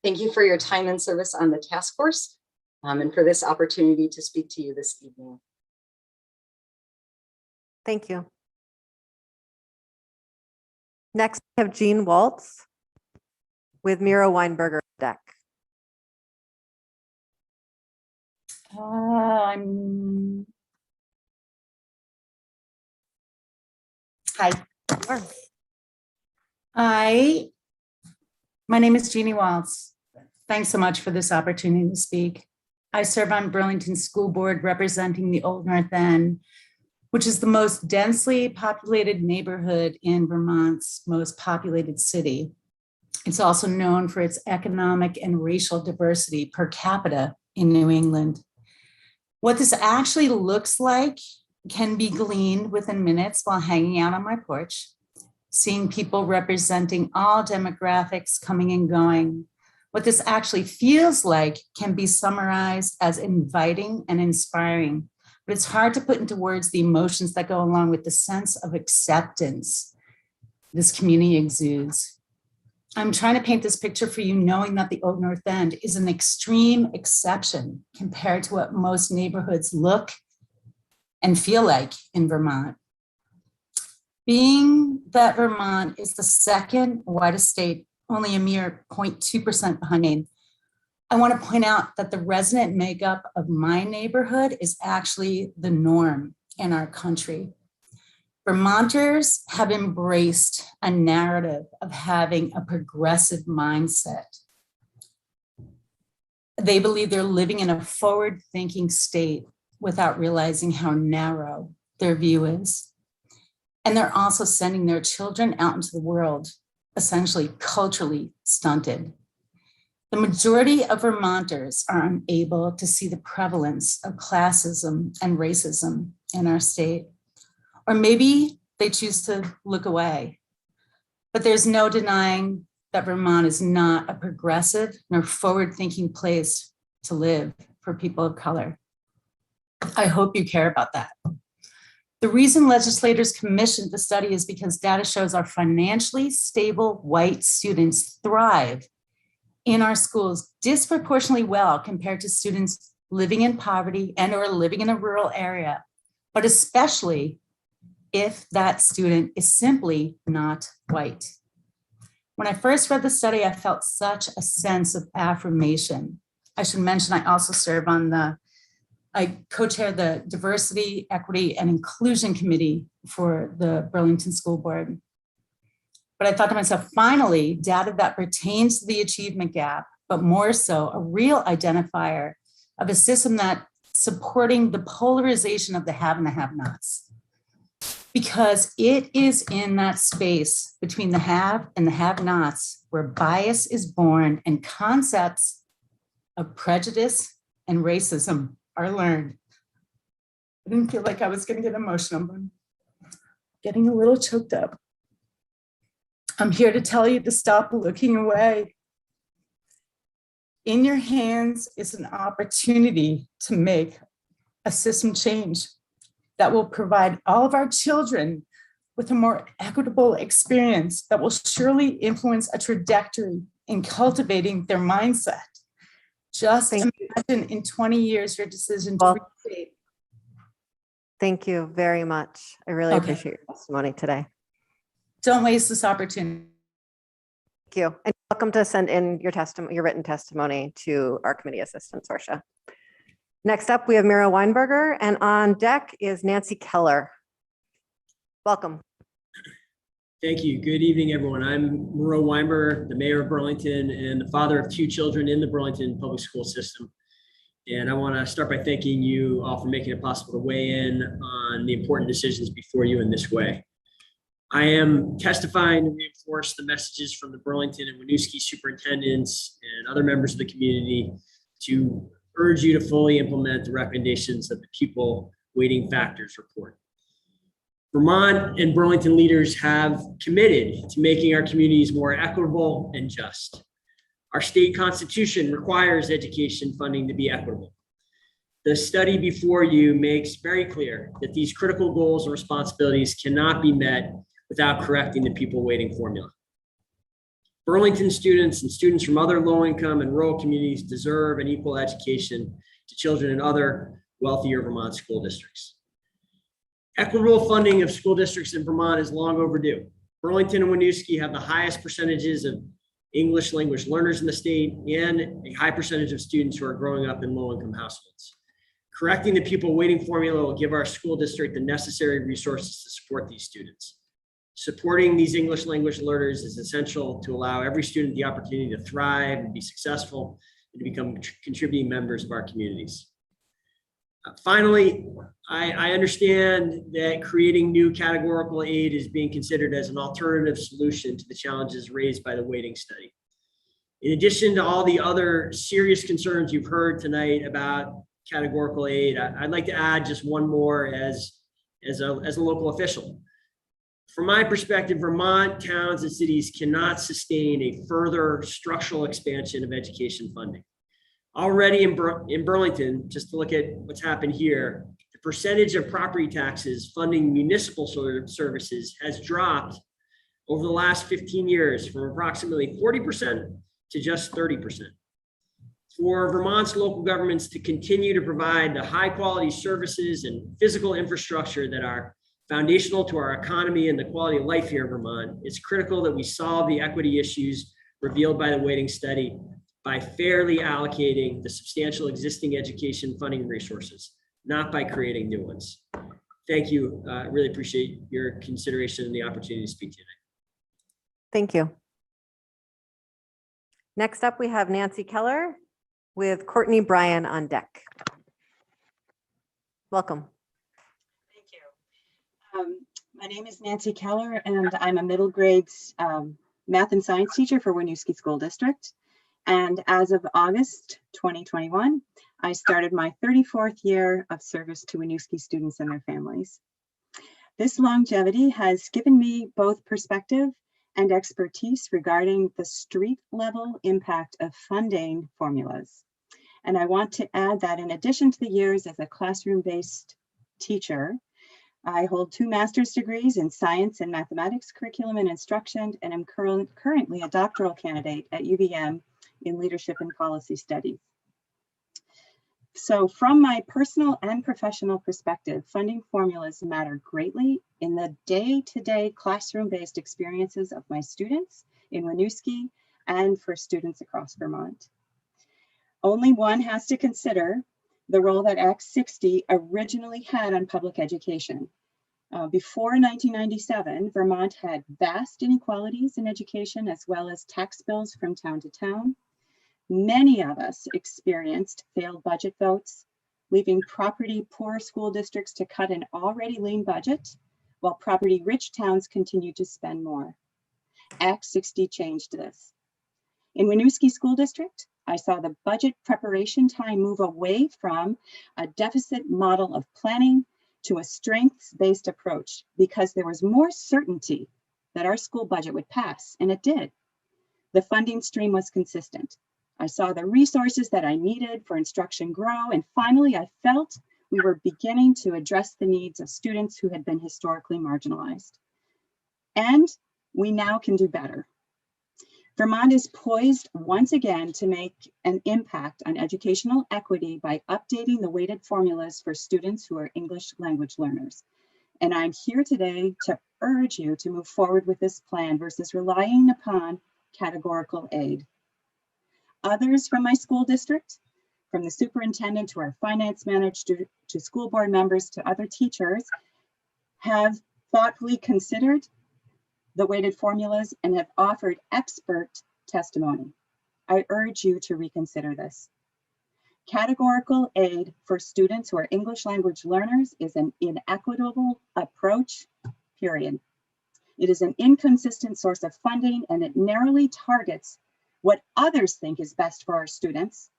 Thank you for your time and service on the task force, and for this opportunity to speak to you this evening. Thank you. Next, we have Jeannie Waltz with Miro Weinberger deck. Hi. My name is Jeannie Waltz. Thanks so much for this opportunity to speak. I serve on Burlington School Board representing the Old North End, which is the most densely populated neighborhood in Vermont's most populated city. It's also known for its economic and racial diversity per capita in New England. What this actually looks like can be gleaned within minutes while hanging out on my porch, seeing people representing all demographics coming and going. What this actually feels like can be summarized as inviting and inspiring, but it's hard to put into words the emotions that go along with the sense of acceptance this community exudes. I'm trying to paint this picture for you, knowing that the Old North End is an extreme exception compared to what most neighborhoods look and feel like in Vermont. Being that Vermont is the second widest state, only a mere 0.2% behind Maine, I want to point out that the resident makeup of my neighborhood is actually the norm in our country. Vermonters have embraced a narrative of having a progressive mindset. They believe they're living in a forward-thinking state without realizing how narrow their view is. And they're also sending their children out into the world, essentially culturally stunted. The majority of Vermonters are unable to see the prevalence of classism and racism in our state. Or maybe they choose to look away. But there's no denying that Vermont is not a progressive nor forward-thinking place to live for people of color. I hope you care about that. The reason legislators commissioned the study is because data shows our financially stable white students thrive in our schools disproportionately well compared to students living in poverty and or living in a rural area, but especially if that student is simply not white. When I first read the study, I felt such a sense of affirmation. I should mention I also serve on I co-chair the Diversity, Equity, and Inclusion Committee for the Burlington School Board. But I thought to myself, finally, data that pertains to the achievement gap, but more so a real identifier of a system that's supporting the polarization of the have and the have-nots. Because it is in that space between the have and the have-nots where bias is born and concepts of prejudice and racism are learned. I didn't feel like I was going to get emotional, but I'm getting a little choked up. I'm here to tell you to stop looking away. In your hands is an opportunity to make a system change that will provide all of our children with a more equitable experience that will surely influence a trajectory in cultivating their mindset. Just imagine in 20 years your decision to restate. Thank you very much. I really appreciate your testimony today. Don't waste this opportunity. Thank you. And welcome to send in your written testimony to our committee assistant, Sorsha. Next up, we have Miro Weinberger, and on deck is Nancy Keller. Welcome. Thank you. Good evening, everyone. I'm Miro Weinberger, the mayor of Burlington and the father of 2 children in the Burlington public school system. And I want to start by thanking you all for making it possible to weigh in on the important decisions before you in this way. I am testifying to reinforce the messages from the Burlington and Winooski superintendents and other members of the community to urge you to fully implement the recommendations of the Pupil Weighting Factors report. Vermont and Burlington leaders have committed to making our communities more equitable and just. Our state constitution requires education funding to be equitable. The study before you makes very clear that these critical goals and responsibilities cannot be met without correcting the Pupil weighting formula. Burlington students and students from other low-income and rural communities deserve an equal education to children in other wealthier Vermont school districts. Equitable funding of school districts in Vermont is long overdue. Burlington and Winooski have the highest percentages of English language learners in the state and a high percentage of students who are growing up in low-income households. Correcting the Pupil weighting formula will give our school district the necessary resources to support these students. Supporting these English language learners is essential to allow every student the opportunity to thrive and be successful and to become contributing members of our communities. Finally, I understand that creating new categorical aid is being considered as an alternative solution to the challenges raised by the weighting study. In addition to all the other serious concerns you've heard tonight about categorical aid, I'd like to add just one more as a local official. From my perspective, Vermont towns and cities cannot sustain a further structural expansion of education funding. Already in Burlington, just to look at what's happened here, the percentage of property taxes funding municipal services has dropped over the last 15 years from approximately 40% to just 30%. For Vermont's local governments to continue to provide the high quality services and physical infrastructure that are foundational to our economy and the quality of life here in Vermont, it's critical that we solve the equity issues revealed by the weighting study by fairly allocating the substantial existing education funding resources, not by creating new ones. thank you. Really appreciate your consideration and the opportunity to speak to you today. Thank you. Next up, we have Nancy Keller with Courtney Ryan on deck. Welcome. My name is Nancy Keller, and I'm a middle grades math and science teacher for Winooski School District. And as of August 2021, I started my 34th year of service to Winooski students and their families. This longevity has given me both perspective and expertise regarding the street level impact of funding formulas. And I want to add that in addition to the years as a classroom-based teacher, I hold 2 master's degrees in science and mathematics curriculum and instruction, and am currently a doctoral candidate at UVM in leadership and policy studies. So from my personal and professional perspective, funding formulas matter greatly in the day-to-day classroom-based experiences of my students in Winooski and for students across Vermont. Only one has to consider the role that Act 60 originally had on public education. Before 1997, Vermont had vast inequalities in education as well as tax bills from town to town. Many of us experienced failed budget votes, leaving property poor school districts to cut an already lean budget, while property rich towns continued to spend more. Act 60 changed this. In Winooski School District, I saw the budget preparation time move away from a deficit model of planning to a strengths-based approach because there was more certainty that our school budget would pass, and it did. The funding stream was consistent. I saw the resources that I needed for instruction grow, and finally I felt we were beginning to address the needs of students who had been historically marginalized. And we now can do better. Vermont is poised once again to make an impact on educational equity by updating the weighted formulas for students who are English language learners. And I'm here today to urge you to move forward with this plan versus relying upon categorical aid. Others from my school district, from the superintendent to our finance manager to school board members to other teachers, have thoughtfully considered the weighted formulas and have offered expert testimony. I urge you to reconsider this. Categorical aid for students who are English language learners is an inequitable approach, period. It is an inconsistent source of funding, and it narrowly targets what others think is best for our students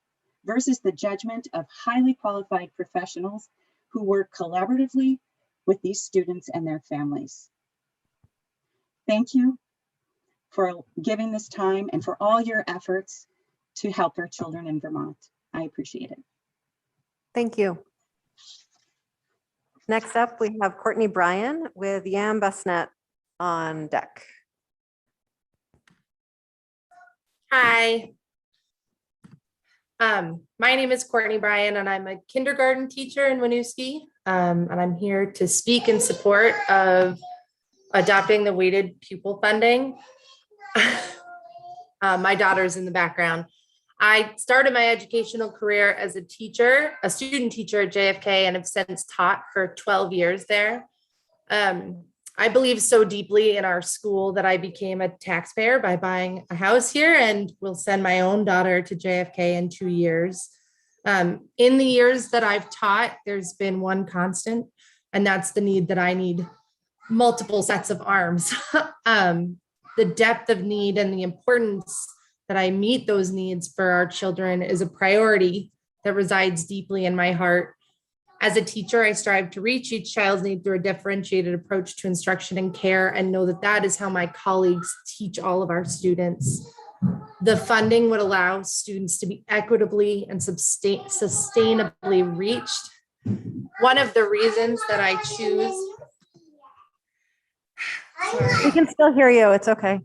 versus the judgment of highly qualified professionals who work collaboratively with these students and their families. Thank you for giving this time and for all your efforts to help our children in Vermont. I appreciate it. Thank you. Next up, we have Courtney Ryan with Yam Busnet on deck. Hi. My name is Courtney Ryan, and I'm a kindergarten teacher in Winooski. And I'm here to speak in support of adopting the weighted pupil funding. My daughter's in the background. I started my educational career as a teacher, a student teacher at JFK, and have since taught for 12 years there. I believe so deeply in our school that I became a taxpayer by buying a house here, and will send my own daughter to JFK in 2 years. In the years that I've taught, there's been one constant, and that's the need that I need multiple sets of arms. The depth of need and the importance that I meet those needs for our children is a priority that resides deeply in my heart. As a teacher, I strive to reach each child's need through a differentiated approach to instruction and care, and know that that is how my colleagues teach all of our students. The funding would allow students to be equitably and sustainably reached. One of the reasons that I choose. We can still hear you. It's okay.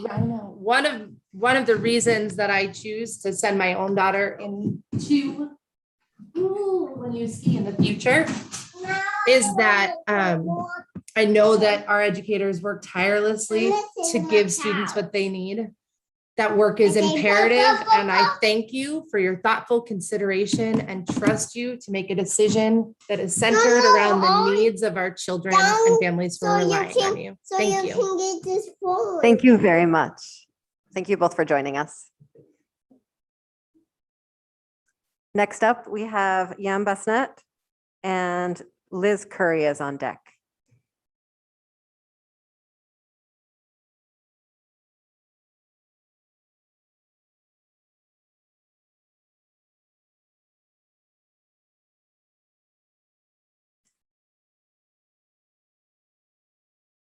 I know. One of the reasons that I choose to send my own daughter into Winooski in the future is that I know that our educators work tirelessly to give students what they need. That work is imperative, and I thank you for your thoughtful consideration and trust you to make a decision that is centered around the needs of our children and families who are relying on you. Thank you. Thank you very much. Thank you both for joining us. Next up, we have Jan Basnet and Liz Curry is on deck.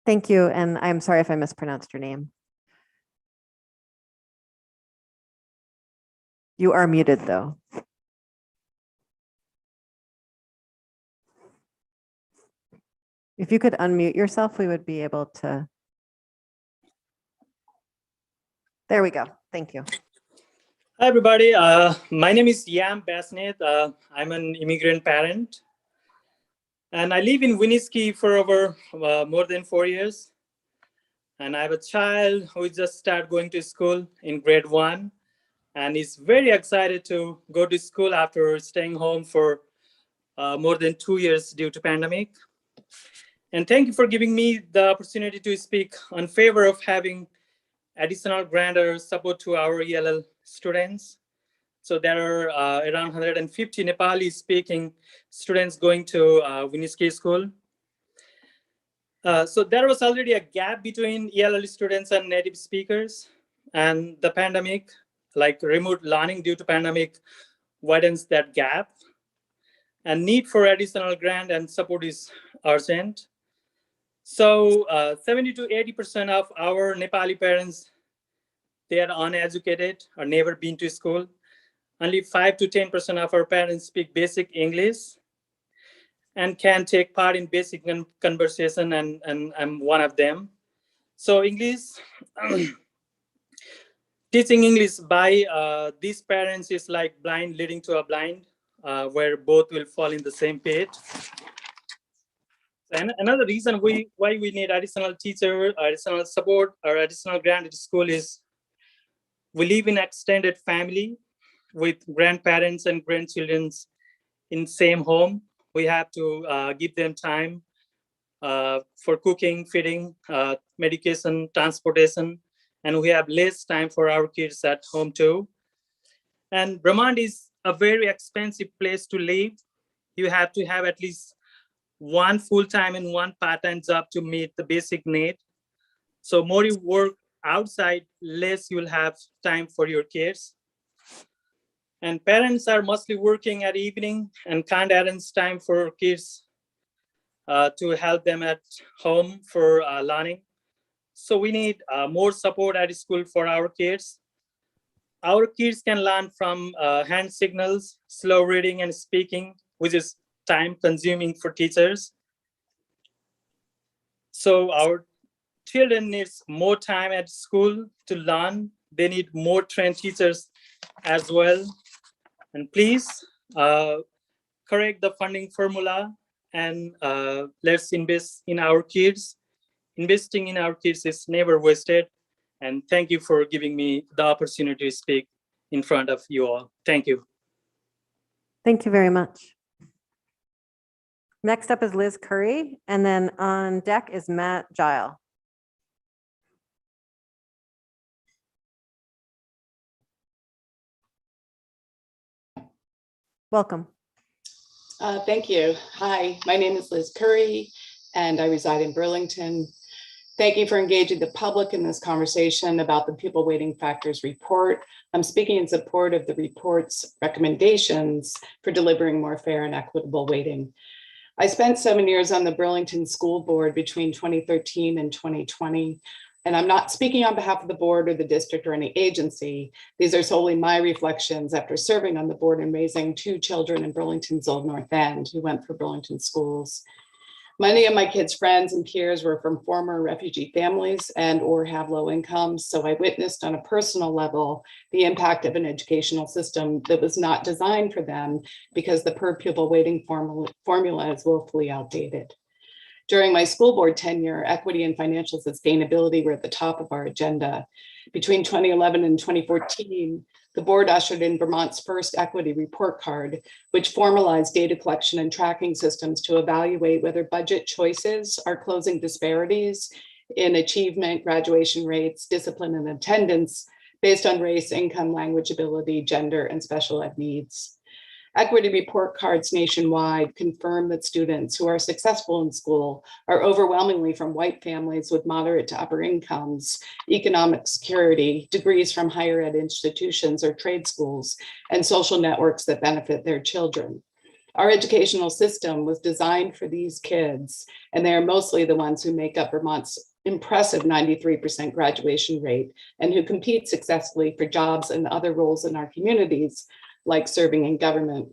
Thank you, and I'm sorry if I mispronounced your name. You are muted, though. If you could unmute yourself, we would be able to. There we go. Thank you. Hi, everybody. My name is Jan Basnet. I'm an immigrant parent. And I live in Winooski for over more than 4 years. And I have a child who just started going to school in grade 1 and is very excited to go to school after staying home for more than 2 years due to pandemic. And thank you for giving me the opportunity to speak in favor of having additional grant or support to our ELL students. So there are around 150 Nepali speaking students going to Winooski school. So there was already a gap between ELL students and native speakers, and the pandemic, like remote learning due to pandemic, widens that gap. And need for additional grant and support is urgent. So 70 to 80% of our Nepali parents, they are uneducated or never been to school. Only 5 to 10% of our parents speak basic English and can take part in basic conversation, and I'm one of them. So English, teaching English by these parents is like blind leading to a blind, where both will fall in the same pit. And another reason why we need additional teacher, additional support, or additional grant at school is we live in extended family with grandparents and grandchildren in same home. We have to give them time for cooking, feeding, medication, transportation, and we have less time for our kids at home too. And Vermont is a very expensive place to live. You have to have at least one full-time and one part-time job to meet the basic need. So more you work outside, less you'll have time for your kids. And parents are mostly working at evening and can't arrange time for kids to help them at home for learning. So we need more support at school for our kids. Our kids can learn from hand signals, slow reading and speaking, which is time consuming for teachers. So our children need more time at school to learn. They need more trained teachers as well. And please correct the funding formula and let's invest in our kids. Investing in our kids is never wasted. And thank you for giving me the opportunity to speak in front of you all. Thank you. Thank you very much. Next up is Liz Curry, and then on deck is Matt Gile. Welcome. Thank you. Hi, my name is Liz Curry, and I reside in Burlington. Thank you for engaging the public in this conversation about the Pupil Weighting Factors report. I'm speaking in support of the report's recommendations for delivering more fair and equitable weighting. I spent 7 years on the Burlington School Board between 2013 and 2020, and I'm not speaking on behalf of the board or the district or any agency. These are solely my reflections after serving on the board and raising 2 children in Burlington's Old North End who went through Burlington schools. Many of my kids' friends and peers were from former refugee families and or have low incomes, so I witnessed on a personal level the impact of an educational system that was not designed for them because the per pupil weighting formula is woefully outdated. During my school board tenure, equity and financial sustainability were at the top of our agenda. Between 2011 and 2014, the board ushered in Vermont's first equity report card, which formalized data collection and tracking systems to evaluate whether budget choices are closing disparities in achievement, graduation rates, discipline, and attendance based on race, income, language ability, gender, and special ed needs. Equity report cards nationwide confirm that students who are successful in school are overwhelmingly from white families with moderate to upper incomes, economic security, degrees from higher ed institutions or trade schools, and social networks that benefit their children. Our educational system was designed for these kids, and they are mostly the ones who make up Vermont's impressive 93% graduation rate and who compete successfully for jobs and other roles in our communities, like serving in government.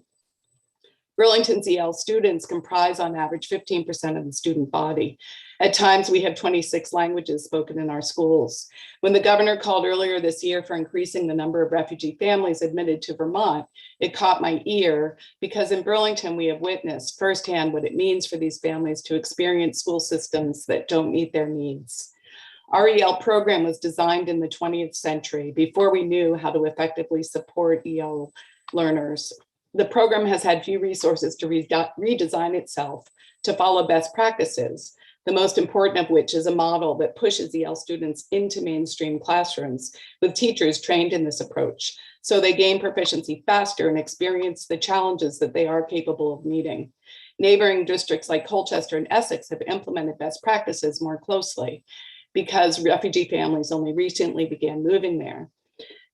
Burlington's EL students comprise on average 15% of the student body. At times, we have 26 languages spoken in our schools. When the governor called earlier this year for increasing the number of refugee families admitted to Vermont, it caught my ear because in Burlington, we have witnessed firsthand what it means for these families to experience school systems that don't meet their needs. Our EL program was designed in the 20th century before we knew how to effectively support EL learners. The program has had few resources to redesign itself to follow best practices, the most important of which is a model that pushes EL students into mainstream classrooms with teachers trained in this approach, so they gain proficiency faster and experience the challenges that they are capable of meeting. Neighboring districts like Colchester and Essex have implemented best practices more closely because refugee families only recently began moving there.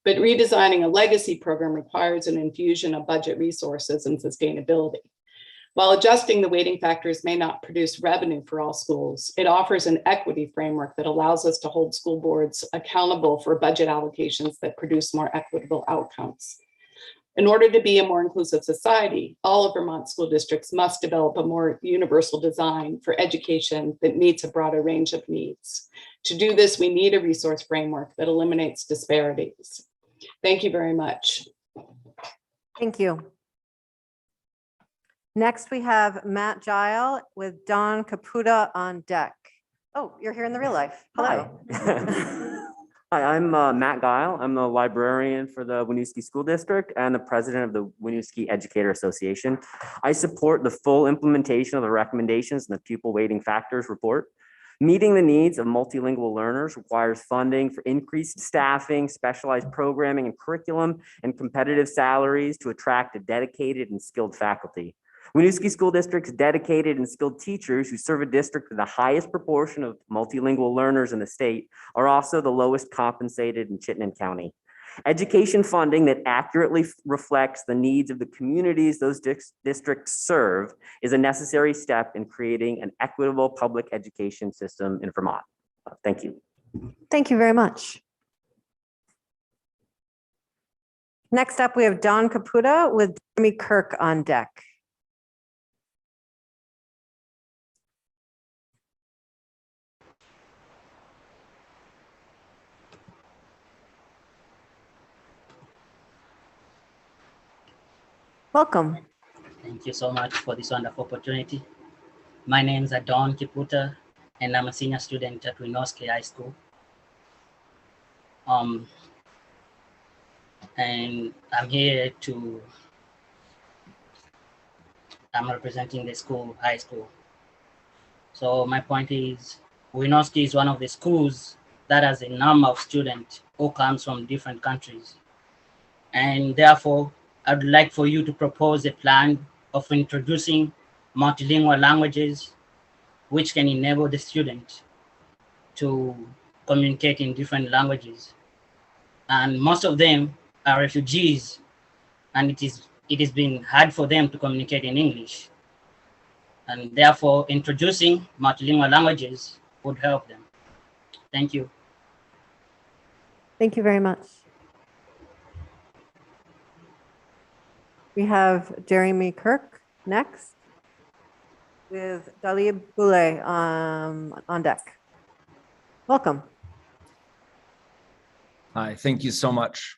But redesigning a legacy program requires an infusion of budget resources and sustainability. While adjusting the weighting factors may not produce revenue for all schools, it offers an equity framework that allows us to hold school boards accountable for budget allocations that produce more equitable outcomes. In order to be a more inclusive society, all of Vermont school districts must develop a more universal design for education that meets a broader range of needs. To do this, we need a resource framework that eliminates disparities. Thank you very much. Thank you. Next, we have Matt Gile with Don Caputa on deck. Oh, you're here in the real life. Hello. Hi, I'm Matt Gile. I'm the librarian for the Winooski School District and the president of the Winooski Educator Association. I support the full implementation of the recommendations in the Pupil Weighting Factors report. Meeting the needs of multilingual learners requires funding for increased staffing, specialized programming and curriculum, and competitive salaries to attract a dedicated and skilled faculty. Winooski School District's dedicated and skilled teachers who serve a district with the highest proportion of multilingual learners in the state are also the lowest compensated in Chittenden County. Education funding that accurately reflects the needs of the communities those districts serve is a necessary step in creating an equitable public education system in Vermont. Thank you. Thank you very much. Next up, we have Don Caputa with Jeremy Kirk on deck. Welcome. Thank you so much for this wonderful opportunity. My name is Don Caputa, and I'm a senior student at Winooski High School. And I'm here I'm representing the high school. So my point is, Winooski is one of the schools that has a number of students who comes from different countries. And therefore, I'd like for you to propose a plan of introducing multilingual languages, which can enable the student to communicate in different languages. And most of them are refugees, and it has been hard for them to communicate in English. And therefore, introducing multilingual languages would help them. Thank you. Thank you very much. We have Jeremy Kirk next with Dalia Boulay on deck. Welcome. Hi, thank you so much.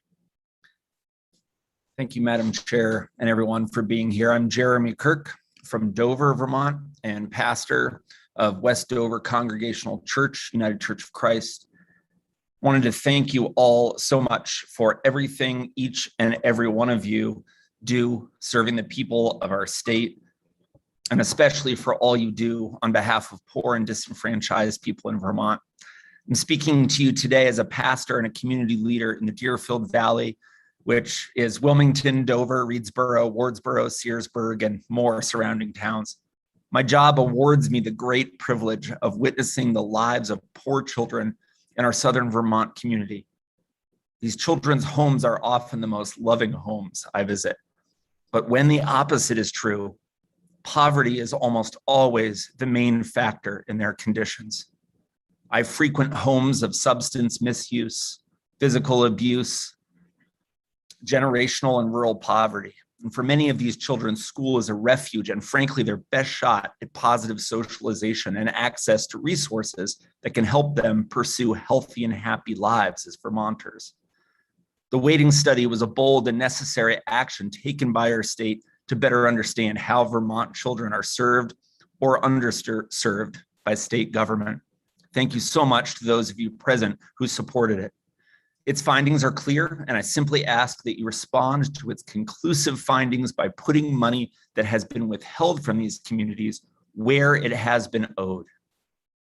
Thank you, Madam Chair, and everyone for being here. I'm Jeremy Kirk. from Dover, Vermont, and pastor of West Dover Congregational Church, United Church of Christ. Wanted to thank you all so much for everything each and every one of you do serving the people of our state, and especially for all you do on behalf of poor and disenfranchised people in Vermont. I'm speaking to you today as a pastor and a community leader in the Deerfield Valley, which is Wilmington, Dover, Reedsboro, Wardsboro, Searsburg, and more surrounding towns. My job awards me the great privilege of witnessing the lives of poor children in our southern Vermont community. These children's homes are often the most loving homes I visit. But when the opposite is true, poverty is almost always the main factor in their conditions. I frequent homes of substance misuse, physical abuse, generational and rural poverty. And for many of these children, school is a refuge and frankly, their best shot at positive socialization and access to resources that can help them pursue healthy and happy lives as Vermonters. The waiting study was a bold and necessary action taken by our state to better understand how Vermont children are served or underserved by state government. Thank you so much to those of you present who supported it. Its findings are clear, and I simply ask that you respond to its conclusive findings by putting money that has been withheld from these communities where it has been owed.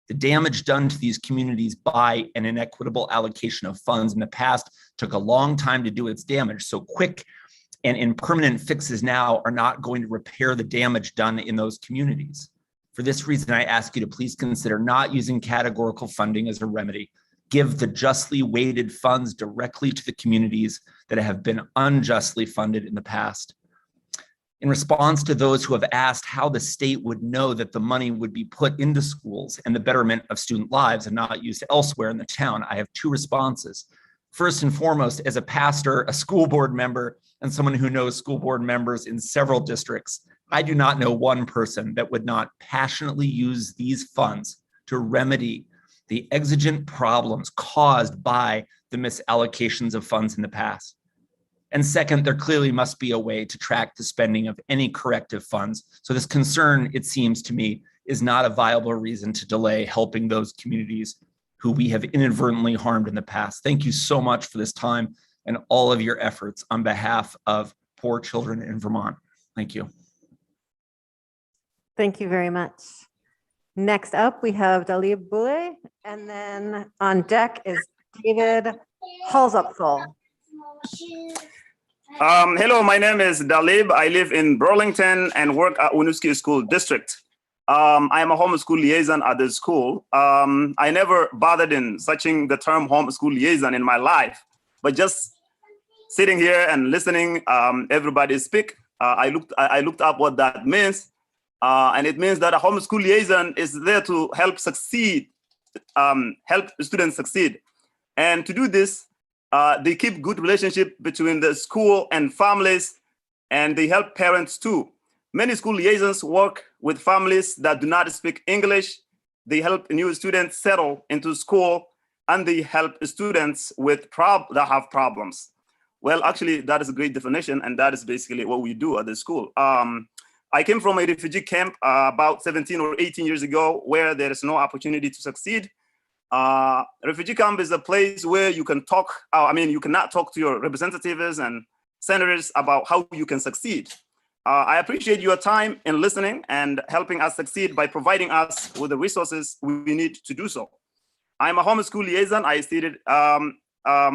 The damage done to these communities by an inequitable allocation of funds in the past took a long time to do its damage, so quick and impermanent fixes now are not going to repair the damage done in those communities. For this reason, I ask you to please consider not using categorical funding as a remedy. Give the justly weighted funds directly to the communities that have been unjustly funded in the past. In response to those who have asked how the state would know that the money would be put into schools and the betterment of student lives and not used elsewhere in the town, I have two responses. First and foremost, as a pastor, a school board member, and someone who knows school board members in several districts, I do not know one person that would not passionately use these funds to remedy the exigent problems caused by the misallocations of funds in the past. And second, there clearly must be a way to track the spending of any corrective funds. So this concern, it seems to me, is not a viable reason to delay helping those communities who we have inadvertently harmed in the past. Thank you so much for this time and all of your efforts on behalf of poor children in Vermont. Thank you. Thank you very much. Next up, we have Dalib Boulay, and then on deck is David Halsupful. Hello, my name is Dalib. I live in Burlington and work at Winooski School District. I am a homeschool liaison at the school. I never bothered in searching the term homeschool liaison in my life, but just sitting here and listening everybody speak, I looked up what that means. And it means that a homeschool liaison is there to help succeed, help students succeed. And to do this, they keep good relationship between the school and families, and they help parents too. Many school liaisons work with families that do not speak English. They help new students settle into school, and they help students with that have problems. Well, actually, that is a great definition, and that is basically what we do at the school. I came from a refugee camp about 17 or 18 years ago where there is no opportunity to succeed. Refugee camp is a place where you can talk, you cannot talk to your representatives and senators about how you can succeed. I appreciate your time in listening and helping us succeed by providing us with the resources we need to do so. I'm a homeschool liaison, I stated, I have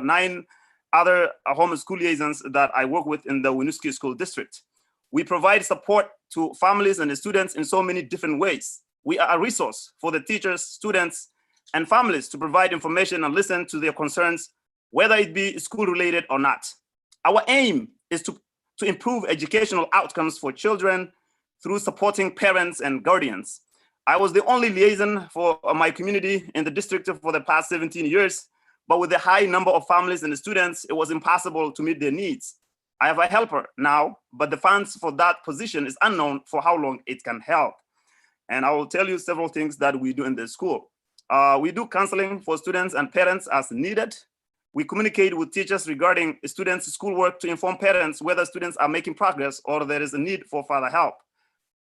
9 other homeschool liaisons that I work with in the Winooski School District. We provide support to families and the students in so many different ways. We are a resource for the teachers, students, and families to provide information and listen to their concerns, whether it be school-related or not. Our aim is to improve educational outcomes for children through supporting parents and guardians. I was the only liaison for my community in the district for the past 17 years, but with the high number of families and the students, it was impossible to meet their needs. I have a helper now, but the funds for that position is unknown for how long it can help. And I will tell you several things that we do in the school. We do counseling for students and parents as needed. We communicate with teachers regarding students' schoolwork to inform parents whether students are making progress or there is a need for further help.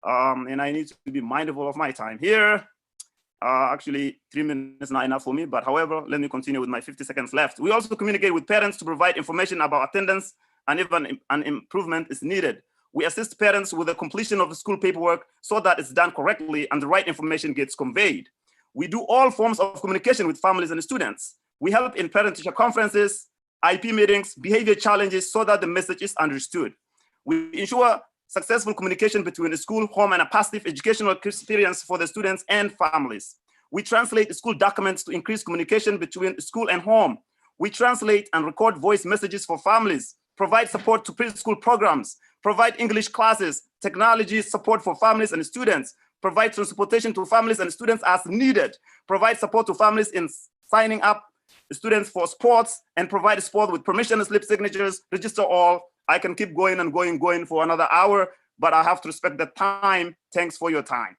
And I need to be mindful of my time here. Actually, 3 minutes is not enough for me, but however, let me continue with my 50 seconds left. We also communicate with parents to provide information about attendance and if an improvement is needed. We assist parents with the completion of the school paperwork so that it's done correctly and the right information gets conveyed. We do all forms of communication with families and students. We help in parent-teacher conferences, IP meetings, behavior challenges so that the message is understood. We ensure successful communication between the school, home, and a positive educational experience for the students and families. We translate school documents to increase communication between school and home. We translate and record voice messages for families, provide support to preschool programs, provide English classes, technology support for families and students, provide transportation to families and students as needed, provide support to families in signing up students for sports, and provide sport with permission slip signatures, register all. I can keep going and going for another hour, but I have to respect the time. Thanks for your time.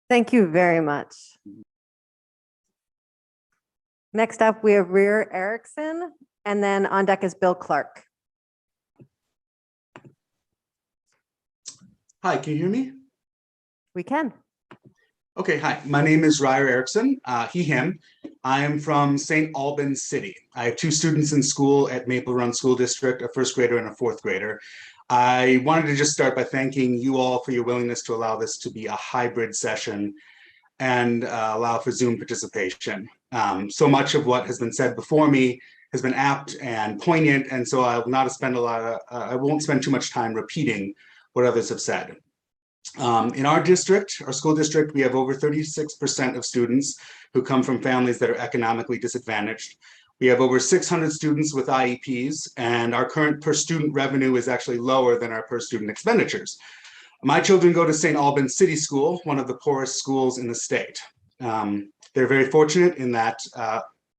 Thank you very much. Next up, we have Rear Erickson, and then on deck is Bill Clark. Hi, can you hear me? We can. Okay, hi, my name is Ryer Erickson, he, him. I am from St. Albans City. I have 2 students in school at Maple Run School District, a 1st grader and a 4th grader. I wanted to just start by thanking you all for your willingness to allow this to be a hybrid session and allow for Zoom participation. So much of what has been said before me has been apt and poignant, and so I will not spend I won't spend too much time repeating what others have said. In our district, our school district, we have over 36% of students who come from families that are economically disadvantaged. We have over 600 students with IEPs, and our current per student revenue is actually lower than our per student expenditures. My children go to St. Albans City School, one of the poorest schools in the state. They're very fortunate in that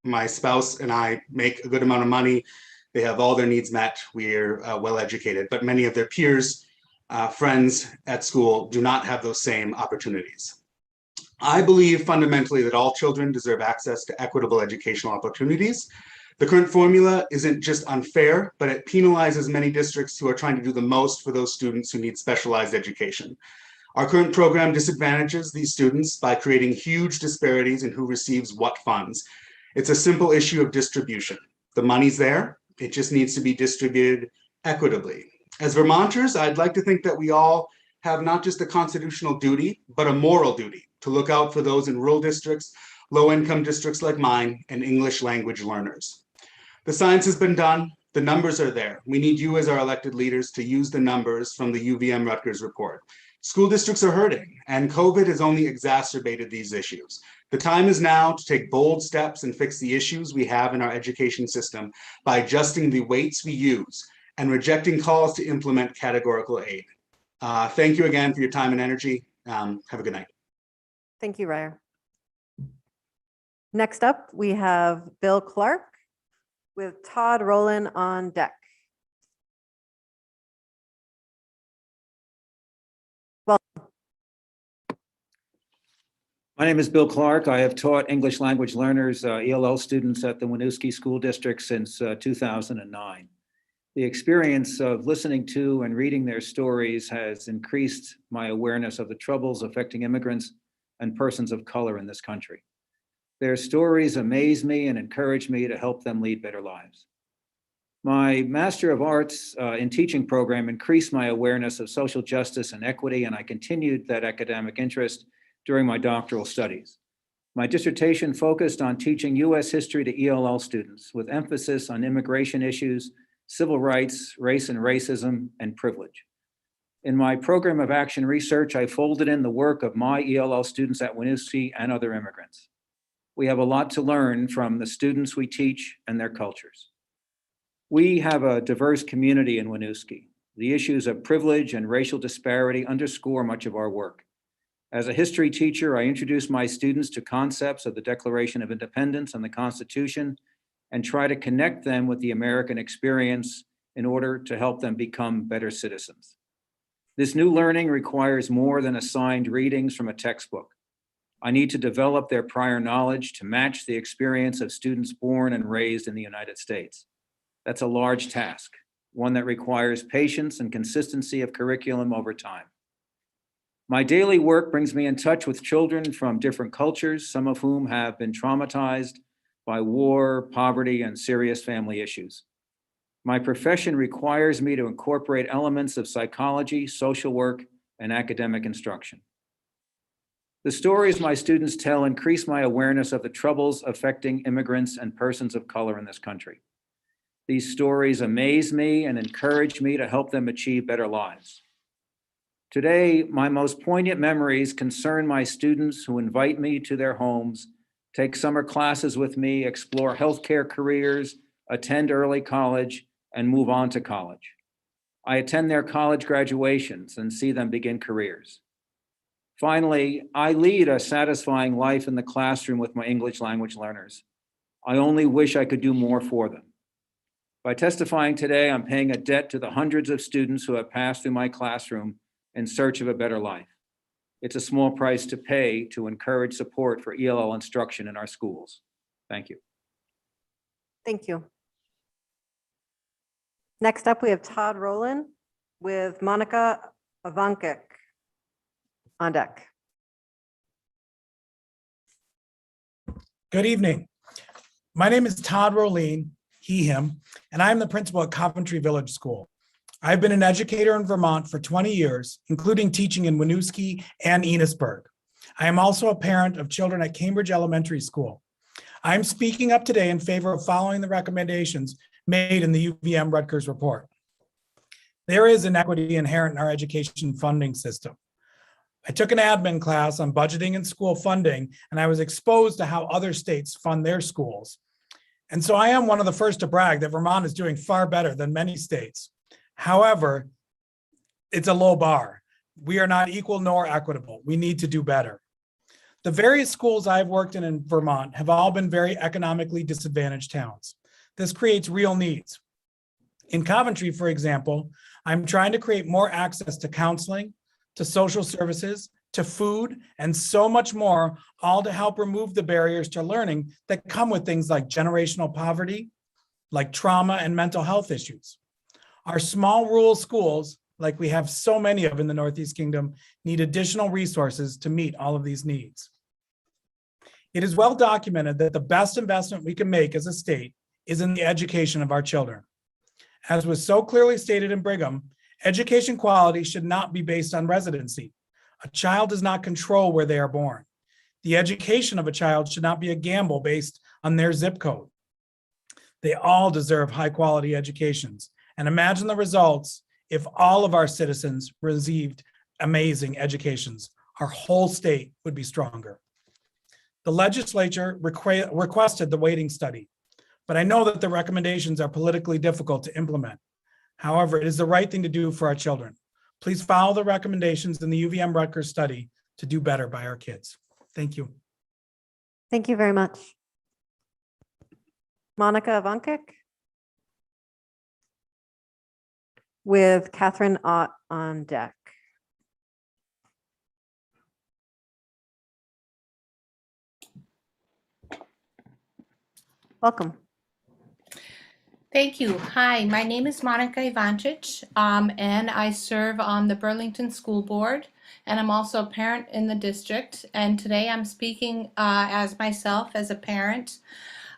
my spouse and I make a good amount of money. They have all their needs met. We're well educated, but many of their peers, friends at school do not have those same opportunities. I believe fundamentally that all children deserve access to equitable educational opportunities. The current formula isn't just unfair, but it penalizes many districts who are trying to do the most for those students who need specialized education. Our current program disadvantages these students by creating huge disparities in who receives what funds. It's a simple issue of distribution. The money's there, it just needs to be distributed equitably. As Vermonters, I'd like to think that we all have not just a constitutional duty, but a moral duty to look out for those in rural districts, low-income districts like mine, and English language learners. The science has been done, the numbers are there. We need you as our elected leaders to use the numbers from the UVM Rutgers report. School districts are hurting, and COVID has only exacerbated these issues. The time is now to take bold steps and fix the issues we have in our education system by adjusting the weights we use and rejecting calls to implement categorical aid. Thank you again for your time and energy. Have a good night. Thank you, Ryer. Next up, we have Bill Clark with Todd Rowland on deck. My name is Bill Clark. I have taught English language learners, ELL students at the Winooski School District since 2009. The experience of listening to and reading their stories has increased my awareness of the troubles affecting immigrants and persons of color in this country. Their stories amaze me and encourage me to help them lead better lives. My Master of Arts in Teaching program increased my awareness of social justice and equity, and I continued that academic interest during my doctoral studies. My dissertation focused on teaching U.S. history to ELL students with emphasis on immigration issues, civil rights, race and racism, and privilege. In my program of action research, I folded in the work of my ELL students at Winooski and other immigrants. We have a lot to learn from the students we teach and their cultures. We have a diverse community in Winooski. The issues of privilege and racial disparity underscore much of our work. As a history teacher, I introduce my students to concepts of the Declaration of Independence and the Constitution and try to connect them with the American experience in order to help them become better citizens. This new learning requires more than assigned readings from a textbook. I need to develop their prior knowledge to match the experience of students born and raised in the United States. That's a large task, one that requires patience and consistency of curriculum over time. My daily work brings me in touch with children from different cultures, some of whom have been traumatized by war, poverty, and serious family issues. My profession requires me to incorporate elements of psychology, social work, and academic instruction. The stories my students tell increase my awareness of the troubles affecting immigrants and persons of color in this country. These stories amaze me and encourage me to help them achieve better lives. Today, my most poignant memories concern my students who invite me to their homes, take summer classes with me, explore healthcare careers, attend early college, and move on to college. I attend their college graduations and see them begin careers. Finally, I lead a satisfying life in the classroom with my English language learners. I only wish I could do more for them. By testifying today, I'm paying a debt to the hundreds of students who have passed through my classroom in search of a better life. It's a small price to pay to encourage support for ELL instruction in our schools. Thank you. Thank you. Next up, we have Todd Rowland with Monica Ivankic on deck. Good evening. My name is Todd Rowland, he, him, and I'm the principal at Coventry Village School. I've been an educator in Vermont for 20 years, including teaching in Winooski and Enosburg. I am also a parent of children at Cambridge Elementary School. I'm speaking up today in favor of following the recommendations made in the UVM Rutgers report. There is inequity inherent in our education funding system. I took an admin class on budgeting and school funding, and I was exposed to how other states fund their schools. And so I am one of the first to brag that Vermont is doing far better than many states. However, it's a low bar. We are not equal nor equitable. We need to do better. The various schools I've worked in Vermont have all been very economically disadvantaged towns. This creates real needs. In Coventry, for example, I'm trying to create more access to counseling, to social services, to food, and so much more, all to help remove the barriers to learning that come with things like generational poverty, like trauma and mental health issues. Our small rural schools, like we have so many of in the Northeast Kingdom, need additional resources to meet all of these needs. It is well documented that the best investment we can make as a state is in the education of our children. As was so clearly stated in Brigham, education quality should not be based on residency. A child does not control where they are born. The education of a child should not be a gamble based on their zip code. They all deserve high quality educations. And imagine the results if all of our citizens received amazing educations. Our whole state would be stronger. The legislature requested the weighting study, but I know that the recommendations are politically difficult to implement. However, it is the right thing to do for our children. Please follow the recommendations in the UVM Rutgers study to do better by our kids. Thank you. Thank you very much. Monica Ivankic with Catherine Ott on deck. Welcome. Thank you. Hi, my name is Monica Ivančić, and I serve on the Burlington School Board, and I'm also a parent in the district. And today I'm speaking as myself as a parent.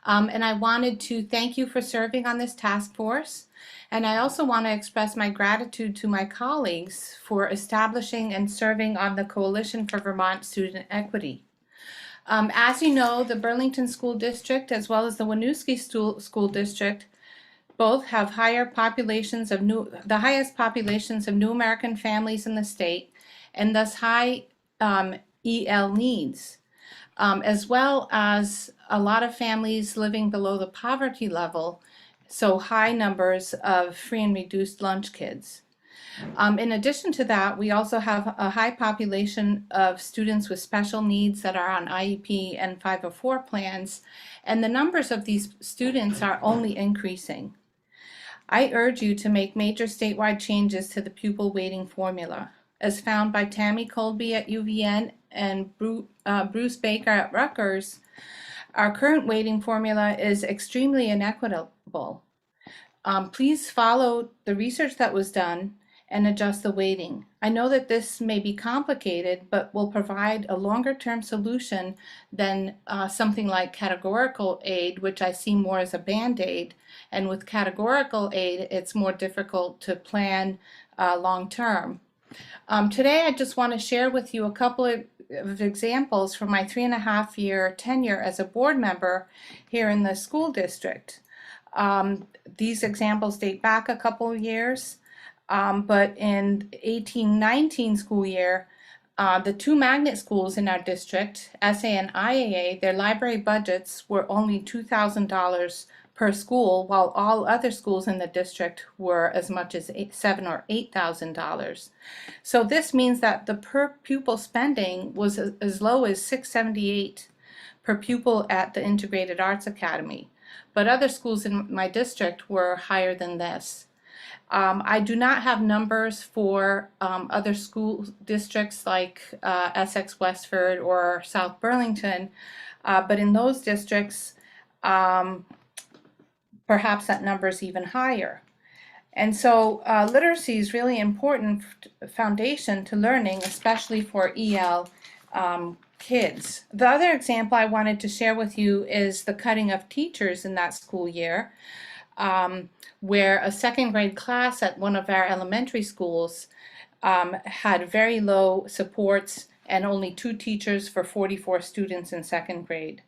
And I wanted to thank you for serving on this task force. And I also want to express my gratitude to my colleagues for establishing and serving on the Coalition for Vermont Student Equity. As you know, the Burlington School District as well as the Winooski School District both have higher populations of the highest populations of new American families in the state, and thus high EL needs, as well as a lot of families living below the poverty level, so high numbers of free and reduced lunch kids. In addition to that, we also have a high population of students with special needs that are on IEP and 504 plans, and the numbers of these students are only increasing. I urge you to make major statewide changes to the pupil weighting formula, as found by Tammy Colby at UVM and Bruce Baker at Rutgers, our current weighting formula is extremely inequitable. Please follow the research that was done and adjust the weighting. I know that this may be complicated, but will provide a longer-term solution than something like categorical aid, which I see more as a Band-Aid. And with categorical aid, it's more difficult to plan long-term. Today, I just want to share with you a couple of examples from my 3.5-year tenure as a board member here in the school district. These examples date back a couple of years. But in 18-19 school year, the two magnet schools in our district, SA and IAA, their library budgets were only $2,000 per school, while all other schools in the district were as much as $7,000 or $8,000. So this means that the per pupil spending was as low as $678 per pupil at the Integrated Arts Academy. But other schools in my district were higher than this. I do not have numbers for other school districts like Essex, Westford, or South Burlington, but in those districts, perhaps that number is even higher. And so literacy is really important foundation to learning, especially for EL kids. The other example I wanted to share with you is the cutting of teachers in that school year. Where a second grade class at one of our elementary schools had very low supports and only 2 teachers for 44 students in second grade.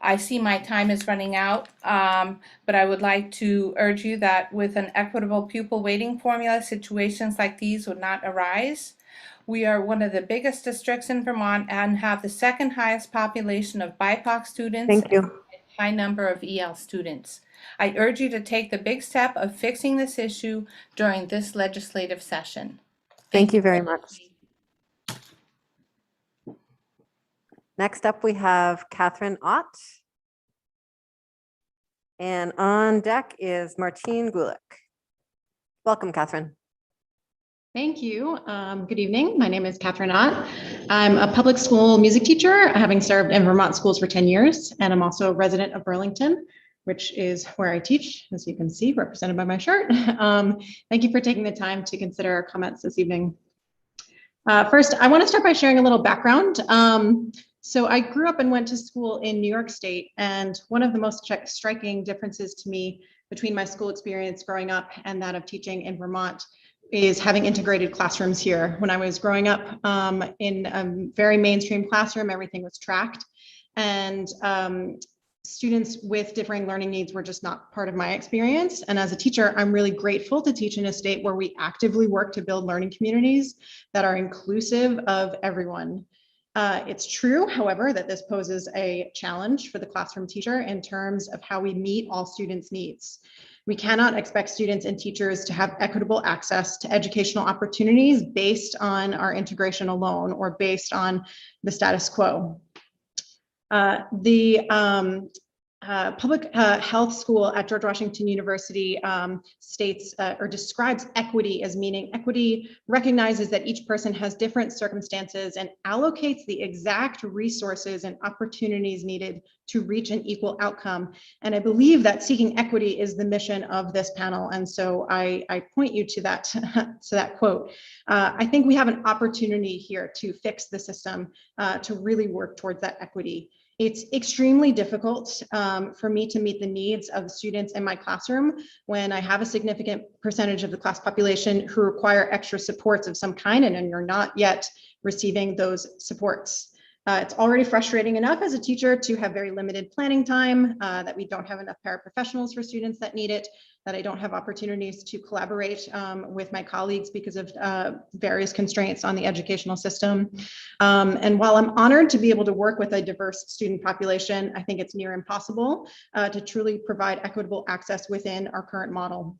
I see my time is running out, but I would like to urge you that with an equitable pupil weighting formula, situations like these would not arise. We are one of the biggest districts in Vermont and have the second highest population of BIPOC students. Thank you. And a high number of EL students. I urge you to take the big step of fixing this issue during this legislative session. Thank you very much. Next up, we have Catherine Ott. And on deck is Martine Gulick. Welcome, Catherine. Thank you. Good evening. My name is Catherine Ott. I'm a public school music teacher, having served in Vermont schools for 10 years, and I'm also a resident of Burlington, which is where I teach, as you can see, represented by my shirt. Thank you for taking the time to consider our comments this evening. First, I want to start by sharing a little background. So I grew up and went to school in New York State, and one of the most striking differences to me between my school experience growing up and that of teaching in Vermont is having integrated classrooms here. When I was growing up in a very mainstream classroom, everything was tracked, and students with differing learning needs were just not part of my experience. And as a teacher, I'm really grateful to teach in a state where we actively work to build learning communities that are inclusive of everyone. It's true, however, that this poses a challenge for the classroom teacher in terms of how we meet all students' needs. We cannot expect students and teachers to have equitable access to educational opportunities based on our integration alone or based on the status quo. The public health school at George Washington University states or describes equity as meaning equity recognizes that each person has different circumstances and allocates the exact resources and opportunities needed to reach an equal outcome. And I believe that seeking equity is the mission of this panel. And so I point you to that quote. I think we have an opportunity here to fix the system, to really work towards that equity. It's extremely difficult for me to meet the needs of the students in my classroom when I have a significant percentage of the class population who require extra supports of some kind, and you're not yet receiving those supports. It's already frustrating enough as a teacher to have very limited planning time, that we don't have enough paraprofessionals for students that need it, that I don't have opportunities to collaborate with my colleagues because of various constraints on the educational system. And while I'm honored to be able to work with a diverse student population, I think it's near impossible to truly provide equitable access within our current model.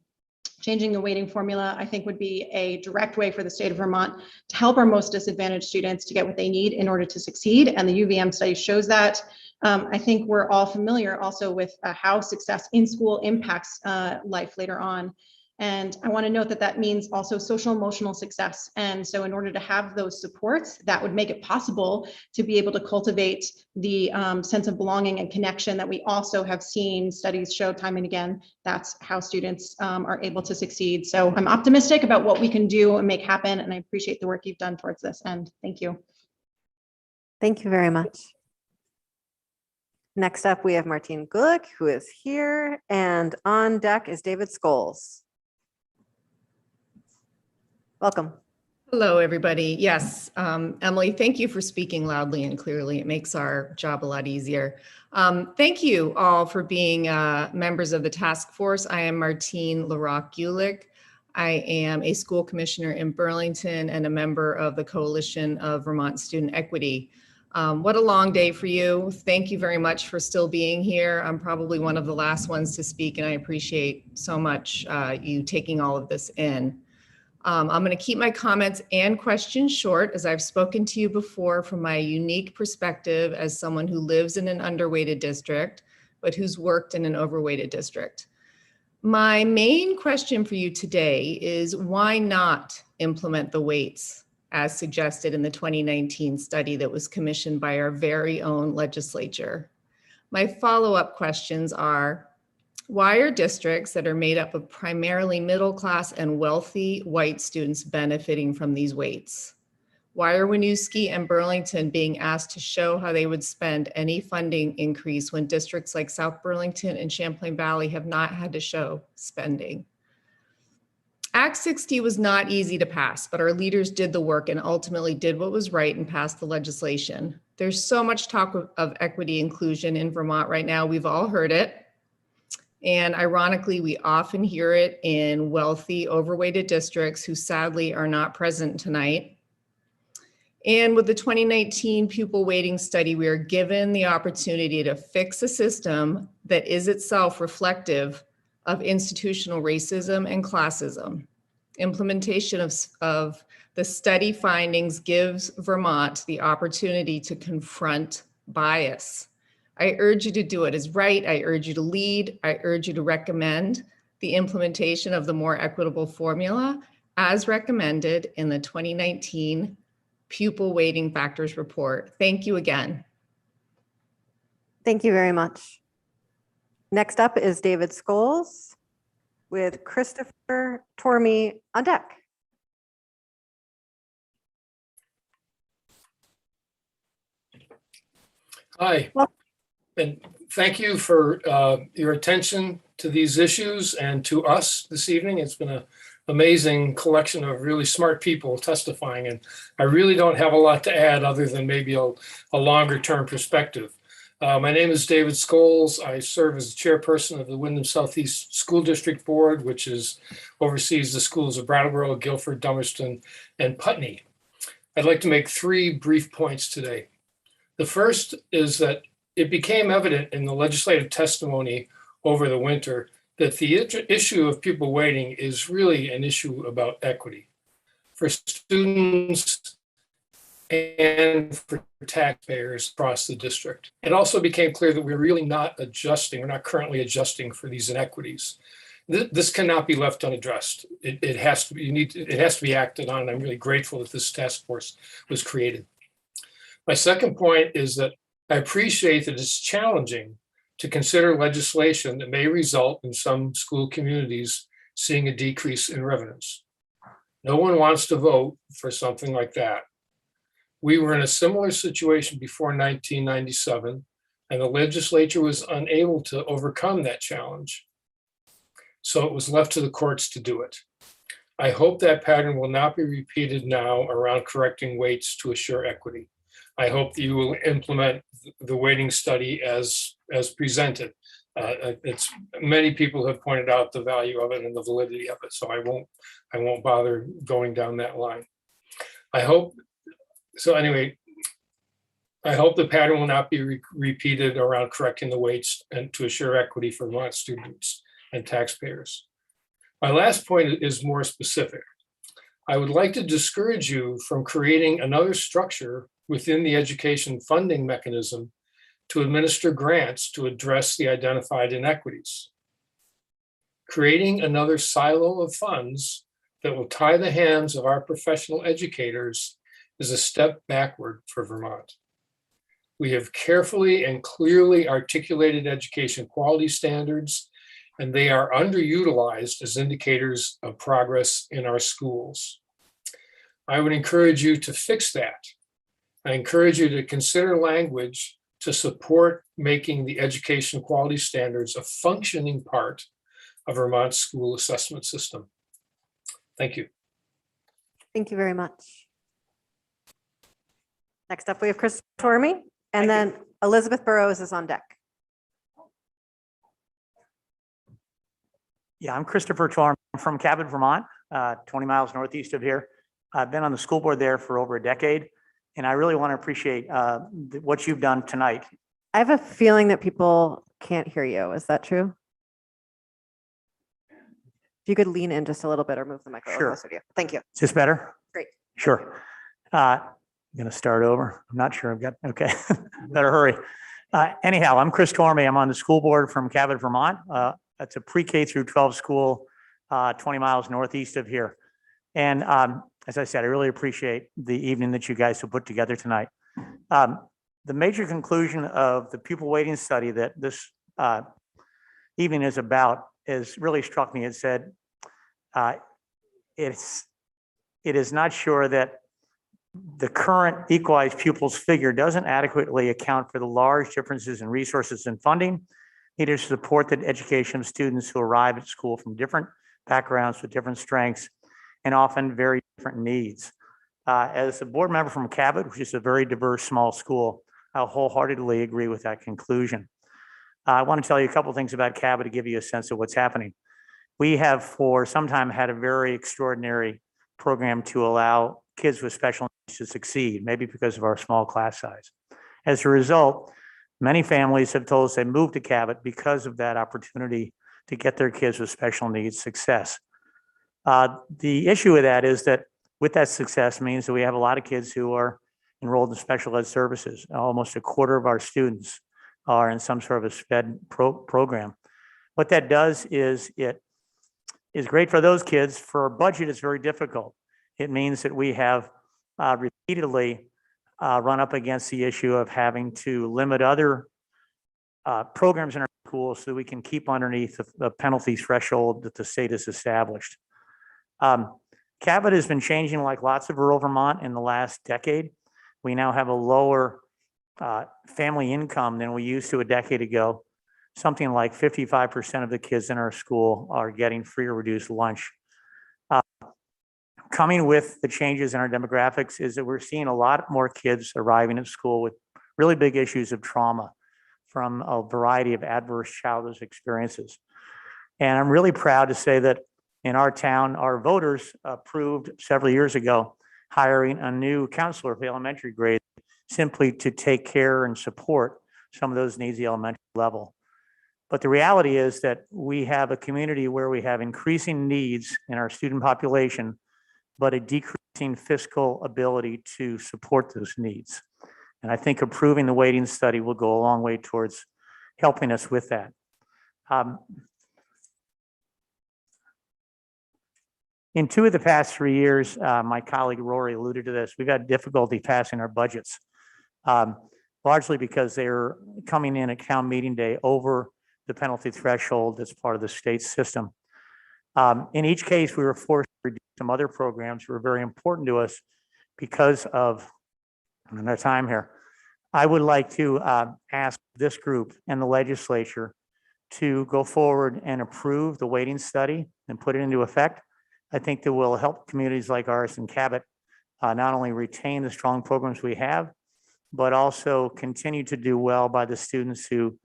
Changing the weighting formula, I think, would be a direct way for the state of Vermont to help our most disadvantaged students to get what they need in order to succeed. And the UVM study shows that. I think we're all familiar also with how success in school impacts life later on. And I want to note that that means also social emotional success. And so in order to have those supports, that would make it possible to be able to cultivate the sense of belonging and connection that we also have seen studies show time and again. That's how students are able to succeed. So I'm optimistic about what we can do and make happen. And I appreciate the work you've done towards this end. Thank you. Thank you very much. Next up, we have Martine Gulick, who is here, and on deck is David Scholes. Welcome. Hello, everybody. Yes, Emily, thank you for speaking loudly and clearly. It makes our job a lot easier. Thank you all for being members of the task force. I am Martine Gulick. I am a school commissioner in Burlington and a member of the Coalition of Vermont Student Equity. What a long day for you. Thank you very much for still being here. I'm probably one of the last ones to speak, and I appreciate so much you taking all of this in. I'm going to keep my comments and questions short, as I've spoken to you before from my unique perspective as someone who lives in an underweighted district, but who's worked in an overweighted district. My main question for you today is why not implement the weights as suggested in the 2019 study that was commissioned by our very own legislature? My follow-up questions are, why are districts that are made up of primarily middle class and wealthy white students benefiting from these weights? Why are Winooski and Burlington being asked to show how they would spend any funding increase when districts like South Burlington and Champlain Valley have not had to show spending? Act 60 was not easy to pass, but our leaders did the work and ultimately did what was right and passed the legislation. There's so much talk of equity inclusion in Vermont right now. We've all heard it. And ironically, we often hear it in wealthy, overweighted districts who sadly are not present tonight. And with the 2019 pupil weighting study, we are given the opportunity to fix a system that is itself reflective of institutional racism and classism. Implementation of the study findings gives Vermont the opportunity to confront bias. I urge you to do it as right. I urge you to lead. I urge you to recommend the implementation of the more equitable formula as recommended in the 2019 Pupil Weighting Factors Report. Thank you again. Thank you very much. Next up is David Scholes with Christopher Tormey on deck. Hi. Well, and thank you for your attention to these issues and to us this evening. It's been an amazing collection of really smart people testifying, and I really don't have a lot to add other than maybe a longer term perspective. My name is David Scholes. I serve as the chairperson of the Wyndham Southeast School District Board, which oversees the schools of Brattleboro, Guilford, Dummerston, and Putney. I'd like to make 3 brief points today. The first is that it became evident in the legislative testimony over the winter that the issue of pupil weighting is really an issue about equity for students and for taxpayers across the district. It also became clear that we're really not currently adjusting for these inequities. This cannot be left unaddressed. It has to be acted on. And I'm really grateful that this task force was created. My second point is that I appreciate that it's challenging to consider legislation that may result in some school communities seeing a decrease in revenues. No one wants to vote for something like that. We were in a similar situation before 1997, and the legislature was unable to overcome that challenge. So it was left to the courts to do it. I hope that pattern will not be repeated now around correcting weights to assure equity. I hope that you will implement the weighting study as presented. Many people have pointed out the value of it and the validity of it, so I won't bother going down that line. I hope the pattern will not be repeated around correcting the weights and to assure equity for Vermont students and taxpayers. My last point is more specific. I would like to discourage you from creating another structure within the education funding mechanism to administer grants to address the identified inequities. Creating another silo of funds that will tie the hands of our professional educators is a step backward for Vermont. We have carefully and clearly articulated education quality standards, and they are underutilized as indicators of progress in our schools. I would encourage you to fix that. I encourage you to consider language to support making the education quality standards a functioning part of Vermont's school assessment system. Thank you. Thank you very much. Next up, we have Chris Tormey, and then Elizabeth Burrows is on deck. Yeah, I'm Christopher Torm from Cabot, Vermont, 20 miles northeast of here. I've been on the school board there for over a decade, and I really want to appreciate what you've done tonight. I have a feeling that people can't hear you. Is that true? If you could lean in just a little bit or move the mic a little Sure. closer to you. Thank you. Is this better? Great. Sure. I'm going to start over. I'm not sure I've got, okay, better hurry. Anyhow, I'm Chris Tormey. I'm on the school board from Cabot, Vermont. That's a pre-K through 12 school, 20 miles northeast of here. And as I said, I really appreciate the evening that you guys have put together tonight. The major conclusion of the pupil weighting study that this evening is about is really struck me. It said, it is not sure that the current equalized pupils figure doesn't adequately account for the large differences in resources and funding needed to support the education of students who arrive at school from different backgrounds with different strengths and often very different needs. As a board member from Cabot, which is a very diverse small school, I wholeheartedly agree with that conclusion. I want to tell you a couple of things about Cabot to give you a sense of what's happening. We have for some time had a very extraordinary program to allow kids with special needs to succeed, maybe because of our small class size. As a result, many families have told us they moved to Cabot because of that opportunity to get their kids with special needs success. The issue with that is that with that success means that we have a lot of kids who are enrolled in special ed services. Almost a quarter of our students are in some sort of a SPED program. What that does is it is great for those kids. For our budget, it's very difficult. It means that we have repeatedly run up against the issue of having to limit other programs in our schools so that we can keep underneath the penalty threshold that the state has established. Cabot has been changing like lots of rural Vermont in the last decade. We now have a lower family income than we used to a decade ago. Something like 55% of the kids in our school are getting free or reduced lunch. Coming with the changes in our demographics is that we're seeing a lot more kids arriving at school with really big issues of trauma from a variety of adverse childhood experiences. And I'm really proud to say that in our town, our voters approved several years ago hiring a new counselor for the elementary grade simply to take care and support some of those needs at the elementary level. But the reality is that we have a community where we have increasing needs in our student population, but a decreasing fiscal ability to support those needs. And I think approving the weighting study will go a long way towards helping us with that. In 2 of the past 3 years, my colleague Rory alluded to this, we've had difficulty passing our budgets, largely because they're coming in at town meeting day over the penalty threshold that's part of the state system. In each case, we were forced to reduce some other programs that were very important to us because of our time here. I would like to ask this group and the legislature to go forward and approve the weighting study and put it into effect. I think that will help communities like ours in Cabot not only retain the strong programs we have, but also continue to do well by the students who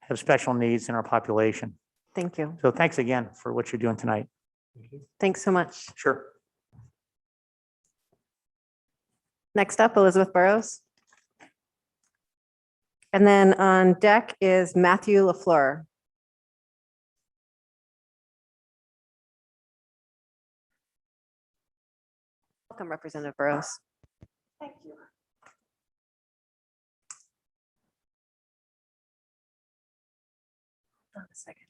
have special needs in our population. Thank you. So thanks again for what you're doing tonight. Thanks so much. Sure. Next up, Elizabeth Burrows. And then on deck is Matthew LaFleur. Welcome, Representative Burrows. Thank you. Hold on a second.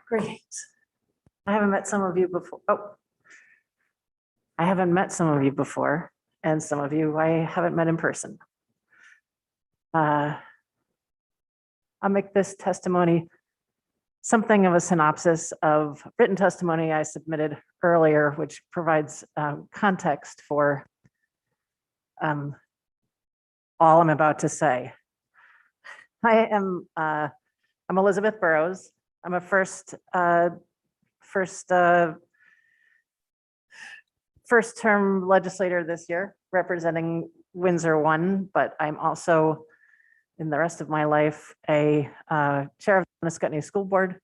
Great. I haven't met some of you before. Oh, I haven't met some of you before, and some of you I haven't met in person. I'll make this testimony something of a synopsis of written testimony I submitted earlier, which provides context for all I'm about to say. I'm Elizabeth Burrows. I'm a first term legislator this year, representing Windsor 1, but I'm also, in the rest of my life, a chair of the Scutney School Board,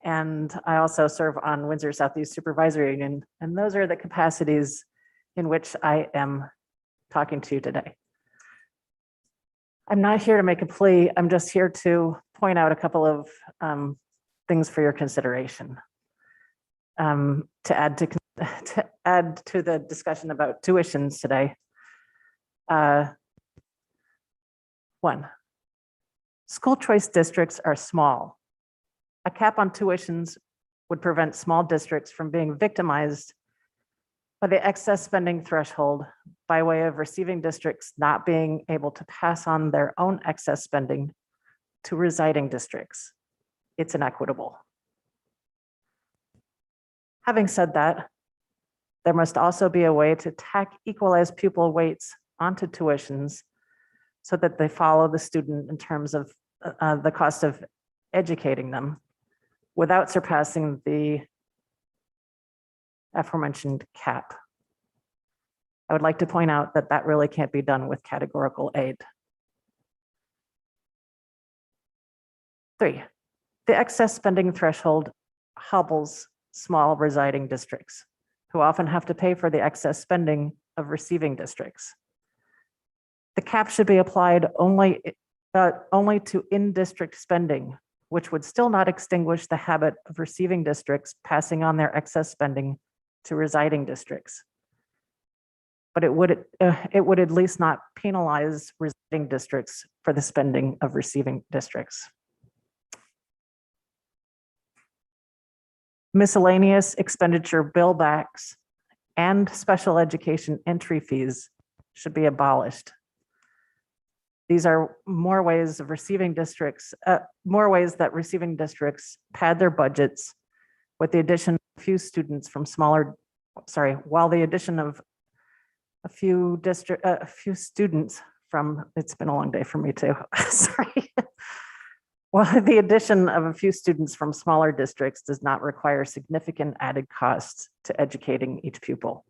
and I also serve on Windsor Southeast Supervisory Union, and those are the capacities in which I am talking to you today. I'm not here to make a plea, I'm just here to point out a couple of things for your consideration. To add to the discussion about tuitions today. One, school choice districts are small. A cap on tuitions would prevent small districts from being victimized by the excess spending threshold by way of receiving districts not being able to pass on their own excess spending to residing districts. It's inequitable. Having said that, there must also be a way to tack equalized pupil weights onto tuitions so that they follow the student in terms of the cost of educating them without surpassing the aforementioned cap. I would like to point out that that really can't be done with categorical aid. 3, the excess spending threshold hobbles small residing districts who often have to pay for the excess spending of receiving districts. The cap should be applied only to in-district spending, which would still not extinguish the habit of receiving districts passing on their excess spending to residing districts. But it would at least not penalize residing districts for the spending of receiving districts. Miscellaneous expenditure billbacks and special education entry fees should be abolished. These are more ways of receiving districts, more ways that receiving districts pad their budgets with the addition of a few students from while the addition of a few students from, it's been a long day for me too, sorry. While the addition of a few students from smaller districts does not require significant added costs to educating each pupil.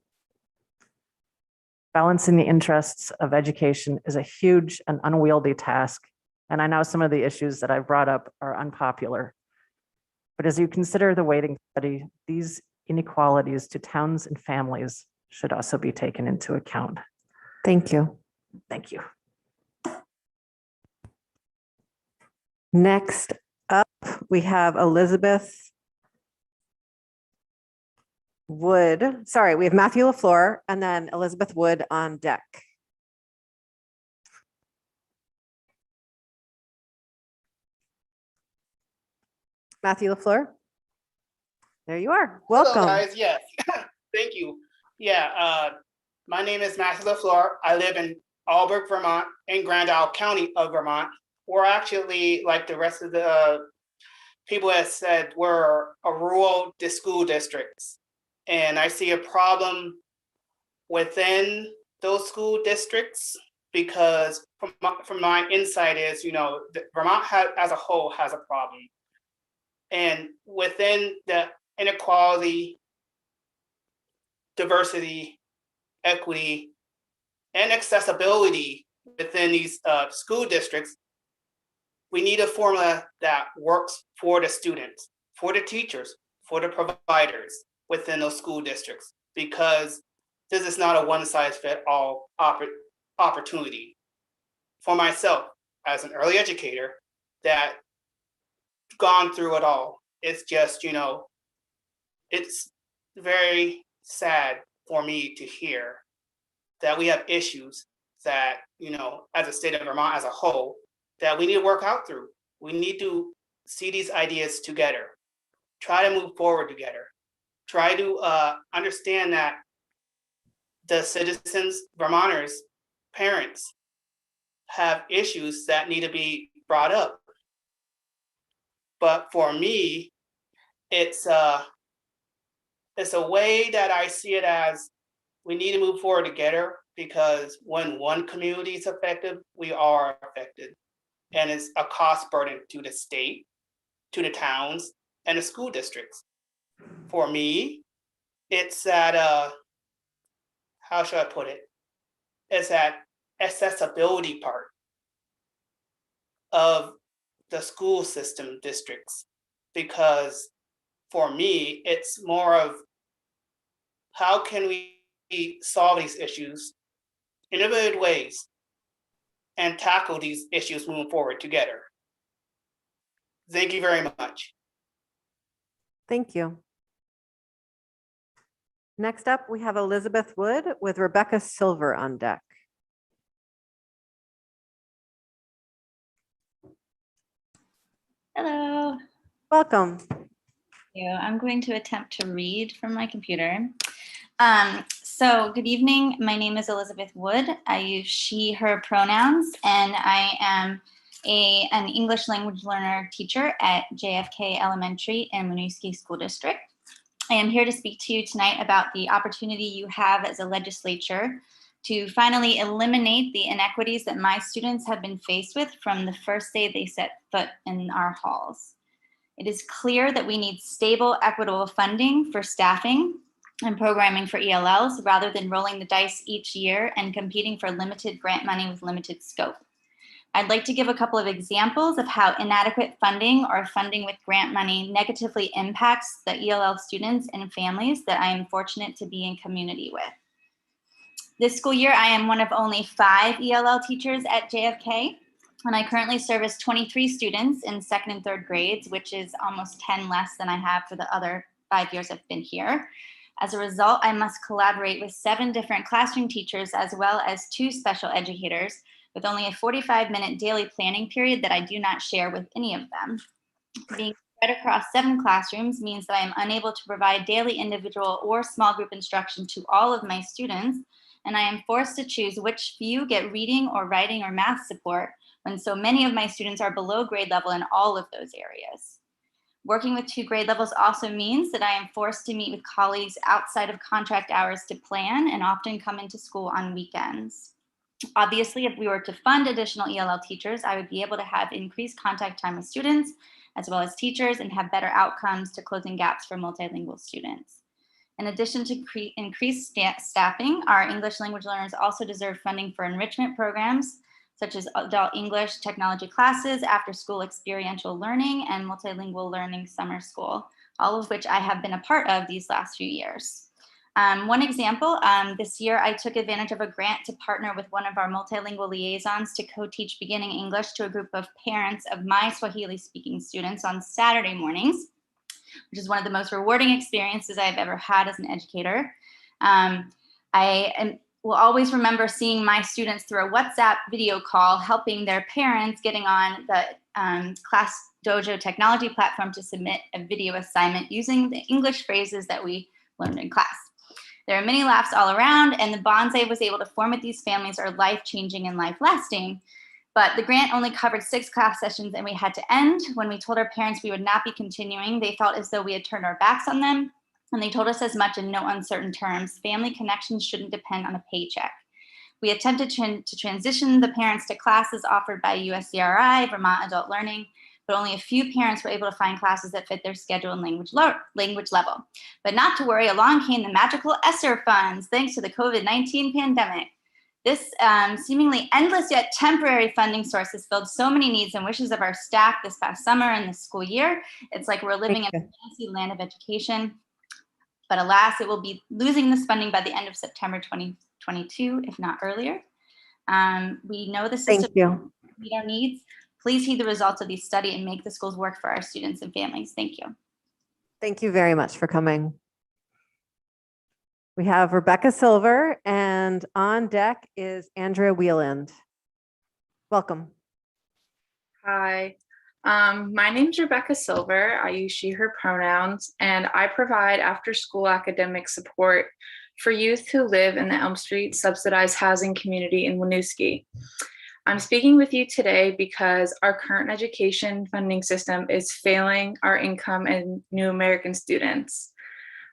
Balancing the interests of education is a huge and unwieldy task, and I know some of the issues that I've brought up are unpopular. But as you consider the weighting study, these inequalities to towns and families should also be taken into account. Thank you. Thank you. Next up, we have Elizabeth Wood. Sorry, we have Matthew LaFleur and then Elizabeth Wood on deck. Matthew LaFleur. There you are. Welcome. Hello, guys. Yes. Thank you. Yeah, my name is Matthew LaFleur. I live in Alburg, Vermont, in Grand Isle County of Vermont. We're actually, like the rest of the people have said, we're a rural school districts. And I see a problem within those school districts because from my insight is, Vermont as a whole has a problem. And within the inequality, diversity, equity, and accessibility within these school districts, we need a formula that works for the students, for the teachers, for the providers within those school districts, because this is not a one-size-fits-all opportunity. For myself, as an early educator that gone through it all, it's just, it's very sad for me to hear that we have issues that, as a state of Vermont as a whole, that we need to work out through. We need to see these ideas together. try to move forward together. Try to understand that the citizens, Vermonters, parents have issues that need to be brought up. But for me, it's a way that I see it as we need to move forward together, because when one community is affected, we are affected. And it's a cost burden to the state, to the towns, and the school districts. For me, it's that, how should I put it? It's that accessibility part of the school system districts. Because for me, it's more of how can we solve these issues in innovative ways and tackle these issues moving forward together. Thank you very much. Thank you. Next up, we have Elizabeth Wood with Rebecca Silver on deck. Hello. Welcome. Thank you. I'm going to attempt to read from my computer. So good evening. My name is Elizabeth Wood. I use she, her pronouns, and I am an English language learner teacher at JFK Elementary in Winooski School District. I am here to speak to you tonight about the opportunity you have as a legislature to finally eliminate the inequities that my students have been faced with from the first day they set foot in our halls. It is clear that we need stable, equitable funding for staffing and programming for ELLs rather than rolling the dice each year and competing for limited grant money with limited scope. I'd like to give a couple of examples of how inadequate funding or funding with grant money negatively impacts the ELL students and families that I am fortunate to be in community with. This school year, I am one of only 5 ELL teachers at JFK, and I currently service 23 students in 2nd and 3rd grades, which is almost 10 less than I have for the other 5 years I've been here. As a result, I must collaborate with 7 different classroom teachers as well as 2 special educators with only a 45-minute daily planning period that I do not share with any of them. Being spread across 7 classrooms means that I am unable to provide daily individual or small group instruction to all of my students, and I am forced to choose which few get reading or writing or math support when so many of my students are below grade level in all of those areas. Working with 2 grade levels also means that I am forced to meet with colleagues outside of contract hours to plan and often come into school on weekends. Obviously, if we were to fund additional ELL teachers, I would be able to have increased contact time with students as well as teachers and have better outcomes to closing gaps for multilingual students. In addition to increased staffing, our English language learners also deserve funding for enrichment programs such as adult English technology classes, after-school experiential learning, and multilingual learning summer school, all of which I have been a part of these last few years. One example, this year I took advantage of a grant to partner with one of our multilingual liaisons to co-teach beginning English to a group of parents of my Swahili-speaking students on Saturday mornings, which is one of the most rewarding experiences I've ever had as an educator. I will always remember seeing my students through a WhatsApp video call, helping their parents getting on the Class Dojo technology platform to submit a video assignment using the English phrases that we learned in class. There are many laughs all around, and the bonds I was able to form with these families are life-changing and life-lasting. But the grant only covered 6 class sessions and we had to end. When we told our parents we would not be continuing, they felt as though we had turned our backs on them. And they told us as much in no uncertain terms: family connections shouldn't depend on a paycheck. We attempted to transition the parents to classes offered by USCRI, Vermont Adult Learning, but only a few parents were able to find classes that fit their schedule and language level. But not to worry, along came the magical ESSER funds, thanks to the COVID-19 pandemic. This seemingly endless yet temporary funding source has filled so many needs and wishes of our staff this past summer and this school year. It's like we're living in a fantasy land of education. But alas, it will be losing this funding by the end of September 2022, if not earlier. We know the system will meet our needs. Please heed the results of these studies and make the schools work for our students and families. Thank you. Thank you very much for coming. We have Rebecca Silver, and on deck is Andrea Wieland. Welcome. Hi. My name's Rebecca Silver. I use she, her pronouns, and I provide after-school academic support for youth who live in the Elm Street subsidized housing community in Winooski. I'm speaking with you today because our current education funding system is failing our income and new American students.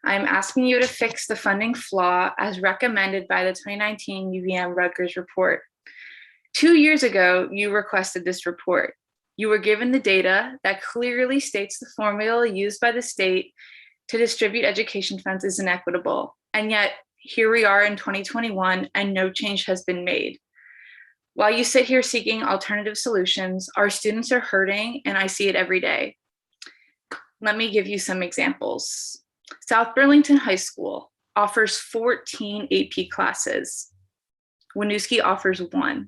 I'm asking you to fix the funding flaw as recommended by the 2019 UVM Rutgers report. 2 years ago, you requested this report. You were given the data that clearly states the formula used by the state to distribute education funds is inequitable. And yet here we are in 2021 and no change has been made. While you sit here seeking alternative solutions, our students are hurting and I see it every day. Let me give you some examples. South Burlington High School offers 14 AP classes. Winooski offers 1.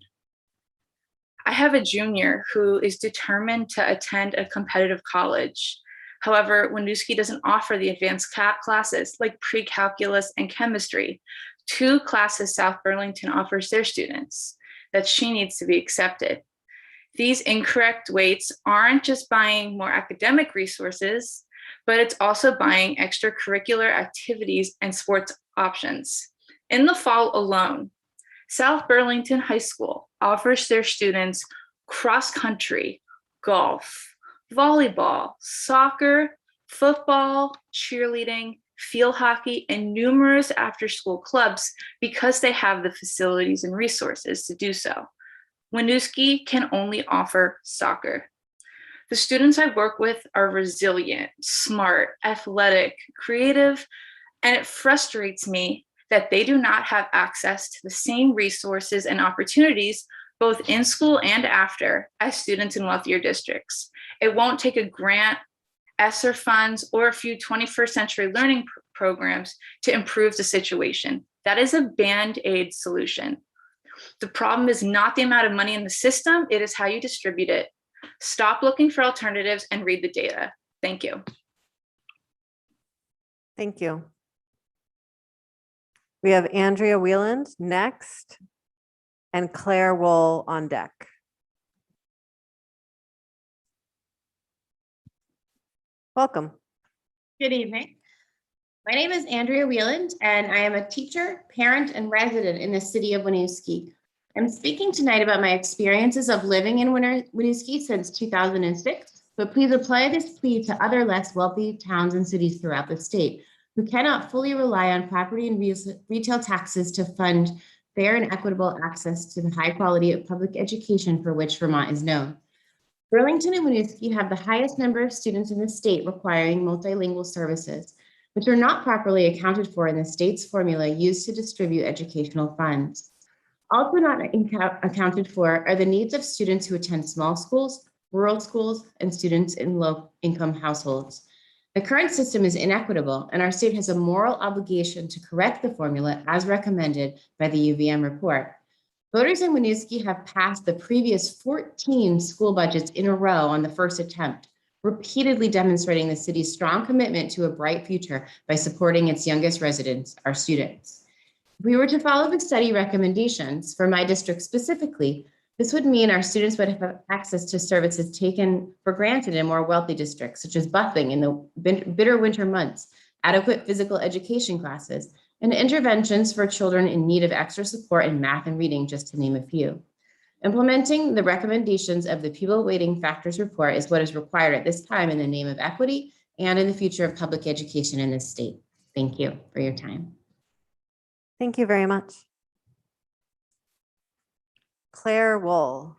I have a junior who is determined to attend a competitive college. However, Winooski doesn't offer the advanced classes like pre-calculus and chemistry, 2 classes South Burlington offers their students that she needs to be accepted. These incorrect weights aren't just buying more academic resources, but it's also buying extracurricular activities and sports options. In the fall alone, South Burlington High School offers their students cross-country, golf, volleyball, soccer, football, cheerleading, field hockey, and numerous after-school clubs because they have the facilities and resources to do so. Winooski can only offer soccer. The students I work with are resilient, smart, athletic, creative, and it frustrates me that they do not have access to the same resources and opportunities both in school and after as students in wealthier districts. It won't take a grant, ESSER funds, or a few 21st century learning programs to improve the situation. That is a Band-Aid solution. The problem is not the amount of money in the system, it is how you distribute it. Stop looking for alternatives and read the data. Thank you. Thank you. We have Andrea Wieland next and Claire Wool on deck. Welcome. Good evening. My name is Andrea Wieland, and I am a teacher, parent, and resident in the city of Winooski. I'm speaking tonight about my experiences of living in Winooski since 2006, but please apply this plea to other less wealthy towns and cities throughout the state who cannot fully rely on property and retail taxes to fund fair and equitable access to the high quality of public education for which Vermont is known. Burlington and Winooski have the highest number of students in the state requiring multilingual services, which are not properly accounted for in the state's formula used to distribute educational funds. Also not accounted for are the needs of students who attend small schools, rural schools, and students in low-income households. The current system is inequitable, and our state has a moral obligation to correct the formula as recommended by the UVM report. Voters in Winooski have passed the previous 14 school budgets in a row on the first attempt, repeatedly demonstrating the city's strong commitment to a bright future by supporting its youngest residents, our students. If we were to follow the study recommendations for my district specifically, this would mean our students would have access to services taken for granted in more wealthy districts, such as buffing in the bitter winter months, adequate physical education classes, and interventions for children in need of extra support in math and reading, just to name a few. Implementing the recommendations of the Pupil Weighting Factors report is what is required at this time in the name of equity and in the future of public education in this state. Thank you for your time. Thank you very much. Claire Wool.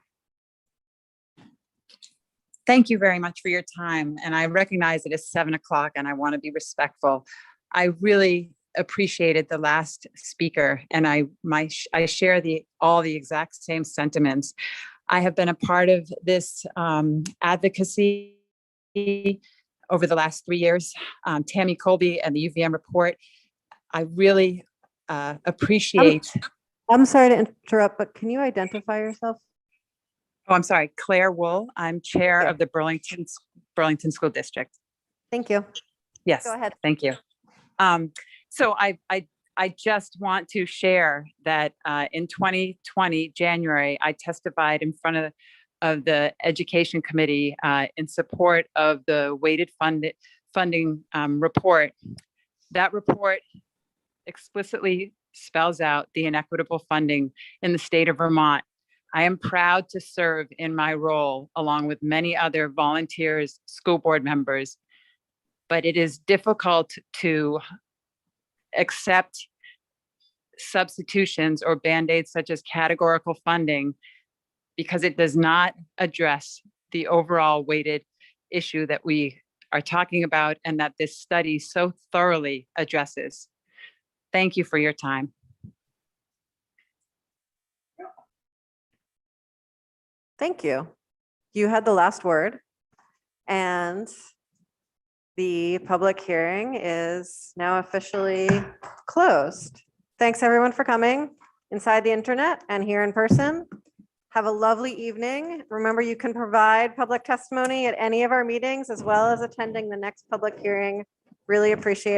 Thank you very much for your time. And I recognize it is 7 o'clock and I want to be respectful. I really appreciated the last speaker and I share all the exact same sentiments. I have been a part of this advocacy over the last 3 years. Tammy Colby and the UVM report. I really appreciate. I'm sorry to interrupt, but can you identify yourself? Oh, I'm sorry, Claire Wool. I'm chair of the Burlington School District. Thank you. Yes. Go ahead. Thank you. So I just want to share that in 2020, January, I testified in front of of the Education Committee in support of the weighted funding report. That report explicitly spells out the inequitable funding in the state of Vermont. I am proud to serve in my role along with many other volunteers, school board members, but it is difficult to accept substitutions or band-aids such as categorical funding because it does not address the overall weighted issue that we are talking about and that this study so thoroughly addresses. Thank you for your time. Thank you. You had the last word. And the public hearing is now officially closed. Thanks everyone for coming inside the internet and here in person. Have a lovely evening. Remember, you can provide public testimony at any of our meetings as well as attending the next public hearing. Really appreciate